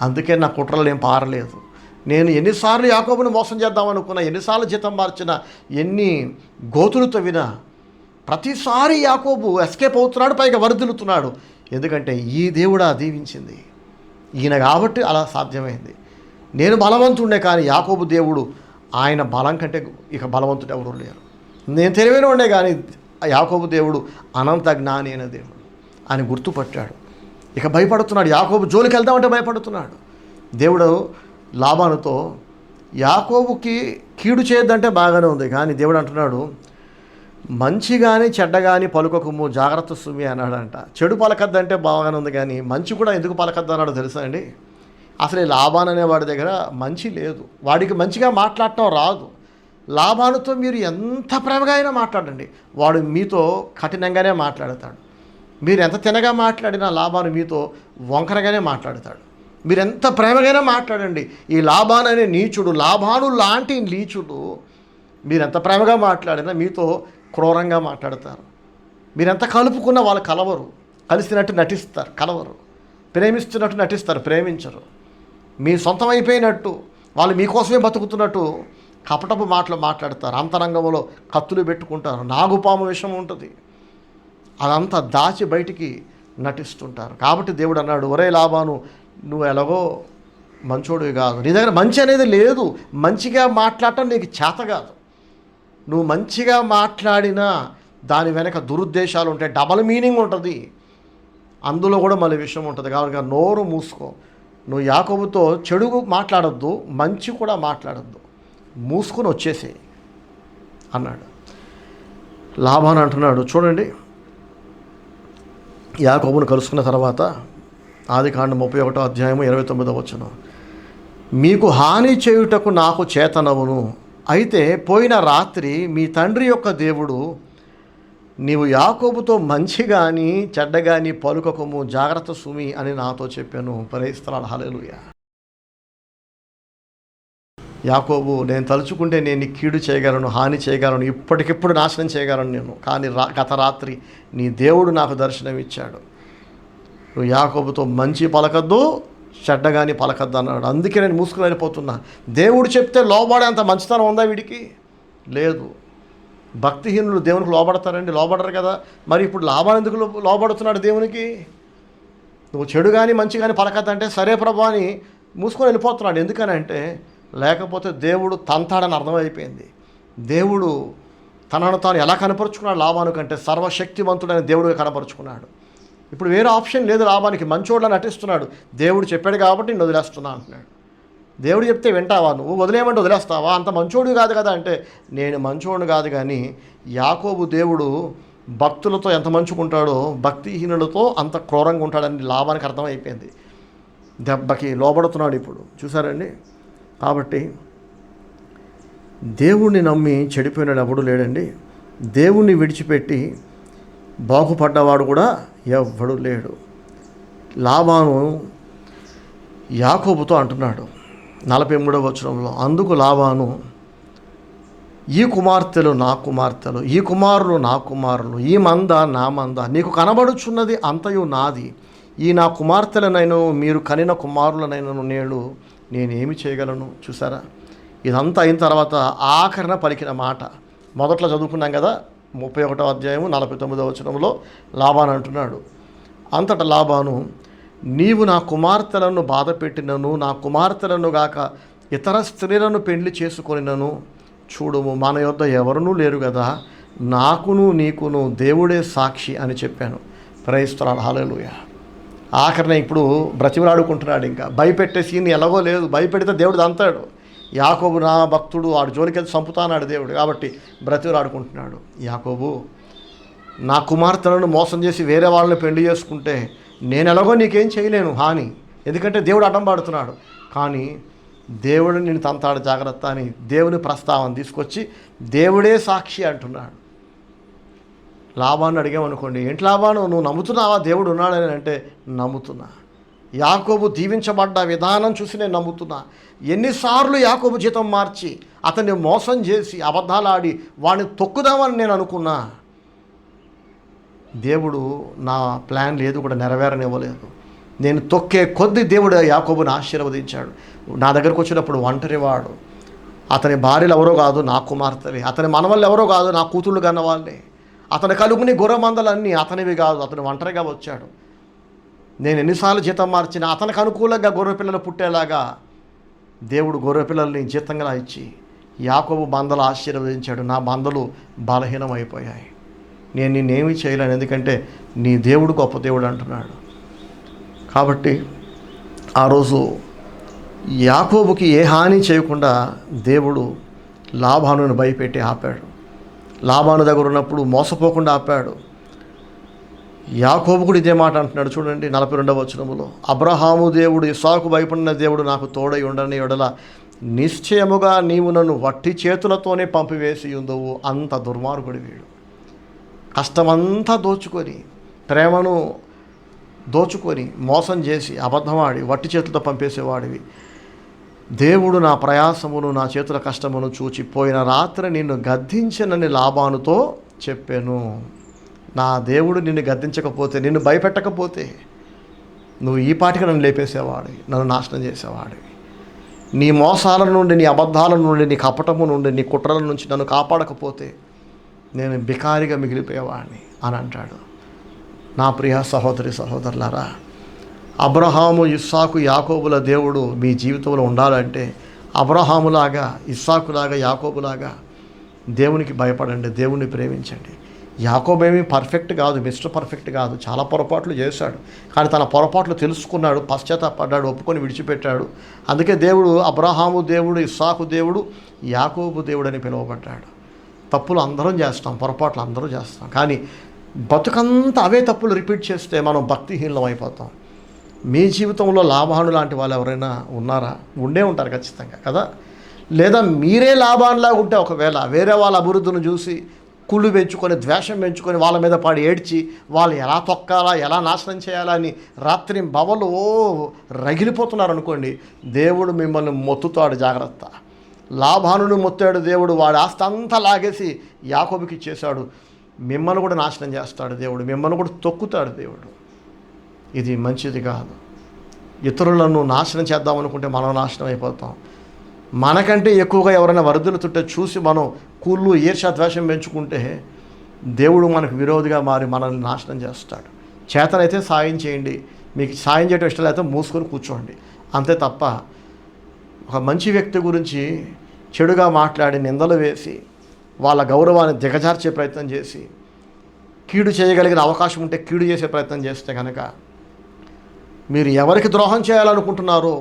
అందుకే నా కుట్రలు ఏం పారలేదు. నేను ఎన్నిసార్లు యాకోబుని మోసం చేద్దామనుకున్నా, ఎన్నిసార్లు జీతం మార్చినా, ఎన్ని గోతులు తవ్వినా, ప్రతిసారి యాకోబు ఎస్కేప్ అవుతున్నాడు, పైగా వరదలుతున్నాడు. ఎందుకంటే ఈ దేవుడా దీవించింది, ఈయన కాబట్టి అలా సాధ్యమైంది. నేను బలవంతుడే, కానీ యాకోబు దేవుడు ఆయన బలం కంటే ఇక బలవంతుడు ఎవరు లేరు. నేను తెలివైన ఉండే, కానీ యాకోబు దేవుడు అనంత జ్ఞాని అయిన దేవుడు అని గుర్తుపట్టాడు. ఇక భయపడుతున్నాడు, యాకోబు జోలికి వెళ్దామంటే భయపడుతున్నాడు. దేవుడు లాబానుతో యాకోబుకి కీడు చేయొద్దంటే బాగానే ఉంది, కానీ దేవుడు అంటున్నాడు, మంచి కానీ చెడ్డ కానీ పలుకకుము, జాగ్రత్త సుమి అన్నాడంట. చెడు పలకద్దంటే బాగానే ఉంది, కానీ మంచి కూడా ఎందుకు పలకద్దు అన్నాడు తెలుసా అండి? అసలు ఈ లాబాన్ అనేవాడి దగ్గర మంచి లేదు, వాడికి మంచిగా మాట్లాడటం రాదు. లాబానుతో మీరు ఎంత ప్రేమగా అయినా మాట్లాడండి, వాడు మీతో కఠినంగానే మాట్లాడతాడు. మీరు ఎంత తినగా మాట్లాడినా లాబాను మీతో వంకరగానే మాట్లాడతాడు. మీరు ఎంత ప్రేమగానే మాట్లాడండి, ఈ లాబాను అనే నీచుడు, లాబాను లాంటి నీచుడు మీరు ఎంత ప్రేమగా మాట్లాడినా మీతో క్రూరంగా మాట్లాడతారు. మీరెంత కలుపుకున్నా వాళ్ళు కలవరు, కలిసినట్టు నటిస్తారు, కలవరు. ప్రేమిస్తున్నట్టు నటిస్తారు, ప్రేమించరు. మీ సొంతం అయిపోయినట్టు, వాళ్ళు మీకోసమే బతుకుతున్నట్టు కపటపు మాటలు మాట్లాడతారు. అంతరంగంలో కత్తులు పెట్టుకుంటారు, నాగుపాము విషం ఉంటుంది, అదంతా దాచి బయటికి నటిస్తుంటారు. కాబట్టి దేవుడు అన్నాడు, ఒరే లాబాను, నువ్వు ఎలాగో మంచోడివి కాదు, నీ దగ్గర మంచి అనేది లేదు, మంచిగా మాట్లాడటం నీకు చేత కాదు. నువ్వు మంచిగా మాట్లాడినా దాని వెనక దురుద్దేశాలు ఉంటాయి, డబల్ మీనింగ్ ఉంటుంది, అందులో కూడా మళ్ళీ విషయం ఉంటుంది. కాబట్టి నోరు మూసుకో, నువ్వు యాకోబుతో చెడు మాట్లాడొద్దు, మంచి కూడా మాట్లాడొద్దు, మూసుకొని వచ్చేసేయి అన్నాడు. లాబాను అంటున్నాడు, చూడండి, యాకోబును కలుసుకున్న తర్వాత ఆదికాండం 31వ అధ్యాయం 29వ వచనం, మీకు హాని చేయుటకు నాకు చేతనవును, అయితే పోయిన రాత్రి మీ తండ్రి యొక్క దేవుడు నీవు యాకోబుతో మంచి కానీ చెడ్డ కానీ పలుకకము, జాగ్రత్త సుమి అని నాతో చెప్పాను. ప్రైస్తలాడు, హల్లెలూయా. యాకోబు, నేను తలుచుకుంటే నేను కీడు చేయగలను, హాని చేయగలను, ఇప్పటికిప్పుడు నాశనం చేయగలను నేను, కానీ గత రాత్రి నీ దేవుడు నాకు దర్శనం ఇచ్చాడు, నువ్వు యాకోబుతో మంచి పలకద్దు, చెడ్డగాని పలకద్దు అన్నాడు. అందుకే నేను మూసుకుని వెళ్ళిపోతున్నా. దేవుడు చెప్తే లోబడే అంత మంచితనం ఉందా వీడికి? లేదు. భక్తిహీనులు దేవునికి లోబడతారండి? లోబడరు కదా. మరి ఇప్పుడు లాబాను ఎందుకు లోబడుతున్నాడు దేవునికి? నువ్వు చెడు కానీ మంచి కానీ పలకద్దంటే సరే ప్రభు అని మూసుకొని వెళ్ళిపోతున్నాడు. ఎందుకనంటే లేకపోతే దేవుడు తంతాడని అర్థమైపోయింది. దేవుడు తనను తాను ఎలా కనపరుచుకున్నాడు లాబాను కంటే సర్వశక్తివంతుడైన దేవుడుగా కనపరుచుకున్నాడు. ఇప్పుడు వేరే ఆప్షన్ లేదు లాబానికి, మంచోళ్ళని నటిస్తున్నాడు. దేవుడు చెప్పాడు కాబట్టి నేను వదిలేస్తున్నా అంటున్నాడు. దేవుడు చెప్తే వింటావా? నువ్వు వదిలేయమంటే వదిలేస్తావా? అంత మంచోడు కాదు కదా అంటే, నేను మంచోడు కాదు, కానీ యాకోబు దేవుడు భక్తులతో ఎంత మంచుకుంటాడో భక్తిహీనులతో అంత క్రూరంగా ఉంటాడని లాబానికి అర్థమైపోయింది. దెబ్బకి లోబడుతున్నాడు ఇప్పుడు, చూసారండి. కాబట్టి దేవుణ్ణి నమ్మి చెడిపోయినాడు ఎవడు లేడండి. దేవుణ్ణి విడిచిపెట్టి బాగుపడ్డవాడు కూడా ఎవ్వడు లేడు. లాబాను యాకోబుతో అంటున్నాడు 43వ వచనంలో, అందుకు లాబాను, ఈ కుమార్తెలు నా కుమార్తెలు, ఈ కుమారులు నా కుమారులు, ఈ మంద నా మంద, నీకు కనబడుచున్నది అంతయు నాది. ఈ నా కుమార్తెలనైనా మీరు కనిన కుమారులనైనా నేనేమి చేయగలను? చూసారా, ఇదంతా అయిన తర్వాత ఆఖరణ పలికిన మాట మొదట్లో చదువుకున్నాం కదా, 31వ అధ్యాయము 49వ వచనంలో లాబాను అంటున్నాడు, అంతటా లాబాను, నీవు నా కుమార్తెలను బాధ పెట్టినను, నా కుమార్తెలను గాక ఇతర స్త్రీలను పెళ్లి చేసుకొనినను, చూడుము మన యొద్ద ఎవరునూ లేరు కదా, నాకును నీకును దేవుడే సాక్షి అని చెప్పాను. ప్రైస్తలాడు, హల్లెలూయా. ఆఖరణ ఇప్పుడు బ్రతిమలాడుకుంటున్నాడు. ఇంకా భయపెట్టే సీన్ ఎలాగో లేదు, భయపెడితే దేవుడు అంతాడు. యాకోబు నా భక్తుడు, వాడు జోలికెళ్ళి చంపుతానాడు దేవుడు, కాబట్టి బ్రతిమలాడుకుంటున్నాడు. యాకోబు, నా కుమార్తెలను మోసం చేసి వేరే వాళ్ళని పెళ్లి చేసుకుంటే నేను ఎలాగో నీకేం చేయలేను హాని, ఎందుకంటే దేవుడు అడ్డం పడుతున్నాడు. కానీ దేవుడు నేను తంతాడు జాగ్రత్త అని దేవుని ప్రస్తావన తీసుకొచ్చి దేవుడే సాక్షి అంటున్నాడు. లాబాను అడిగామనుకోండి, ఏంటి లాబాను నువ్వు నమ్ముతున్నావా దేవుడు ఉన్నాడని అంటే, నమ్ముతున్నా. యాకోబు దీవించబడ్డ విధానం చూసి నేను నమ్ముతున్నా. ఎన్నిసార్లు యాకోబు జీతం మార్చి అతన్ని మోసం చేసి అబద్ధాలు ఆడి వాడిని తొక్కుదామని నేను అనుకున్నా, దేవుడు నా ప్లాన్ లేదు కూడా నెరవేరనివ్వలేదు. నేను తొక్కే కొద్ది దేవుడు యాకోబుని ఆశీర్వదించాడు. నా దగ్గరకు వచ్చినప్పుడు ఒంటరివాడు, అతని భార్యలు ఎవరో కాదు నా కుమార్తెలే, అతని మనవళ్ళు ఎవరో కాదు నా కూతుళ్ళు కన్న వాళ్ళే, అతని కలుగుని గొర్రెమందలన్నీ అతనివి కాదు, అతను ఒంటరిగా వచ్చాడు. నేను ఎన్నిసార్లు జీతం మార్చినా అతనికి అనుకూలంగా గొర్రెపిల్లలు పుట్టేలాగా దేవుడు గొర్రెపిల్లల్ని జీతంగా ఇచ్చి యాకోబు బందలు ఆశీర్వదించాడు. నా బందలు బలహీనమైపోయాయి. నేను నిన్నేమీ చేయలేను, ఎందుకంటే నీ దేవుడు గొప్ప దేవుడు అంటున్నాడు. కాబట్టి ఆ రోజు యాకోబుకి ఏ హాని చేయకుండా దేవుడు లాబానుని భయపెట్టి ఆపాడు. లాబాను దగ్గర ఉన్నప్పుడు మోసపోకుండా ఆపాడు. యాకోబు కూడా ఇదే మాట అంటున్నాడు చూడండి 42వ వచనములో, అబ్రహాము దేవుడు ఇస్సాకు భయపడిన దేవుడు నాకు తోడై ఉండని ఎడల నిశ్చయముగా నీవు నన్ను వట్టి చేతులతోనే పంపివేసి ఉందవు. అంత దుర్మార్గుడి వీడు. కష్టమంతా దోచుకొని, ప్రేమను దోచుకొని, మోసం చేసి, అబద్ధమాడి వట్టి చేతులతో పంపేసేవాడివి. దేవుడు నా ప్రయాసమును నా చేతుల కష్టమును చూచి పోయిన రాత్రి నిన్ను గద్దించనని లాబానుతో చెప్పాను. నా దేవుడు నిన్ను గద్దించకపోతే, నిన్ను భయపెట్టకపోతే నువ్వు ఈ పాటికి నన్ను లేపేసేవాడివి, నన్ను నాశనం చేసేవాడివి. నీ మోసాల నుండి, నీ అబద్ధాల నుండి, నీ కపటము నుండి, నీ కుట్రల నుంచి నన్ను కాపాడకపోతే నేను బికారిగా మిగిలిపోయేవాడిని అని అంటాడు. నా ప్రియ సహోదరి సహోదరులారా, అబ్రహాము ఇస్సాకు యాకోబుల దేవుడు మీ జీవితంలో ఉండాలంటే అబ్రహాములాగా, ఇస్సాకులాగా, యాకోబులాగా దేవునికి భయపడండి, దేవుణ్ణి ప్రేమించండి. యాకోబు ఏమీ పర్ఫెక్ట్ కాదు, మిస్టర్ పర్ఫెక్ట్ కాదు, చాలా పొరపాట్లు చేశాడు. కానీ తన పొరపాట్లు తెలుసుకున్నాడు, పశ్చాత్తాపడ్డాడు, ఒప్పుకొని విడిచిపెట్టాడు. అందుకే దేవుడు అబ్రహాము దేవుడు, ఇస్సాకు దేవుడు, యాకోబు దేవుడు అని పిలువబడ్డాడు. తప్పులు అందరం చేస్తాం, పొరపాట్లు అందరూ చేస్తాం. కానీ బతుకంతా అవే తప్పులు రిపీట్ చేస్తే మనం భక్తిహీనం అయిపోతాం. మీ జీవితంలో లాభాను లాంటి వాళ్ళు ఎవరైనా ఉన్నారా? ఉండే ఉంటారు ఖచ్చితంగా కదా. లేదా మీరే లాభాన్లాగా ఉంటే, ఒకవేళ వేరే వాళ్ళ అభివృద్ధిని చూసి కుళ్ళు పెంచుకొని, ద్వేషం పెంచుకొని, వాళ్ళ మీద పడి ఏడ్చి వాళ్ళు ఎలా తొక్కాలా, ఎలా నాశనం చేయాలా అని రాత్రి బవలు రగిలిపోతున్నారు అనుకోండి, దేవుడు మిమ్మల్ని మొత్తుతాడు, జాగ్రత్త. లాభానుని మొత్తాడు దేవుడు, వాడి ఆస్తి అంతా లాగేసి యాకోబుకి ఇచ్చేశాడు. మిమ్మల్ని కూడా నాశనం చేస్తాడు దేవుడు, మిమ్మల్ని కూడా తొక్కుతాడు దేవుడు. ఇది మంచిది కాదు. ఇతరులను నాశనం చేద్దామనుకుంటే మనం నాశనం అయిపోతాం. మనకంటే ఎక్కువగా ఎవరైనా వరదలుతుంటే చూసి మనం కుళ్ళు, ఈర్ష్య, ద్వేషం పెంచుకుంటే దేవుడు మనకు విరోధిగా మారి మనల్ని నాశనం చేస్తాడు. చేతనైతే సాయం చేయండి, మీకు సాయం చేయడం ఇష్టం లేకపోతే మూసుకొని కూర్చోండి, అంతే తప్ప ఒక మంచి వ్యక్తి గురించి చెడుగా మాట్లాడి నిందలు వేసి వాళ్ళ గౌరవాన్ని దిగజార్చే ప్రయత్నం చేసి, కీడు చేయగలిగిన అవకాశం ఉంటే కీడు చేసే ప్రయత్నం చేస్తే కనుక మీరు ఎవరికి ద్రోహం చేయాలనుకుంటున్నారో,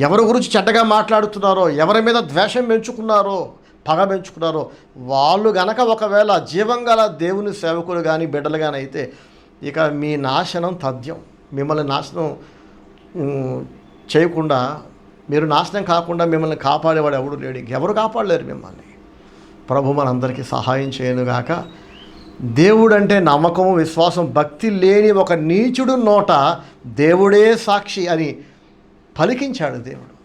ఎవరి గురించి చెడ్డగా మాట్లాడుతున్నారో, ఎవరి మీద ద్వేషం పెంచుకున్నారో, పగ పెంచుకున్నారో, వాళ్ళు గనక ఒకవేళ జీవంగల దేవుని సేవకులు కానీ బిడ్డలు కానీ అయితే ఇక మీ నాశనం తథ్యం. మిమ్మల్ని నాశనం చేయకుండా, మీరు నాశనం కాకుండా మిమ్మల్ని కాపాడేవాడు ఎవడు లేడు. ఎవరు కాపాడలేరు మిమ్మల్ని. ప్రభు మనందరికీ సహాయం చేయనుగాక. దేవుడంటే నమ్మకము, విశ్వాసం, భక్తి లేని ఒక నీచుడు నోట దేవుడే సాక్షి అని పలికించాడు దేవుడు.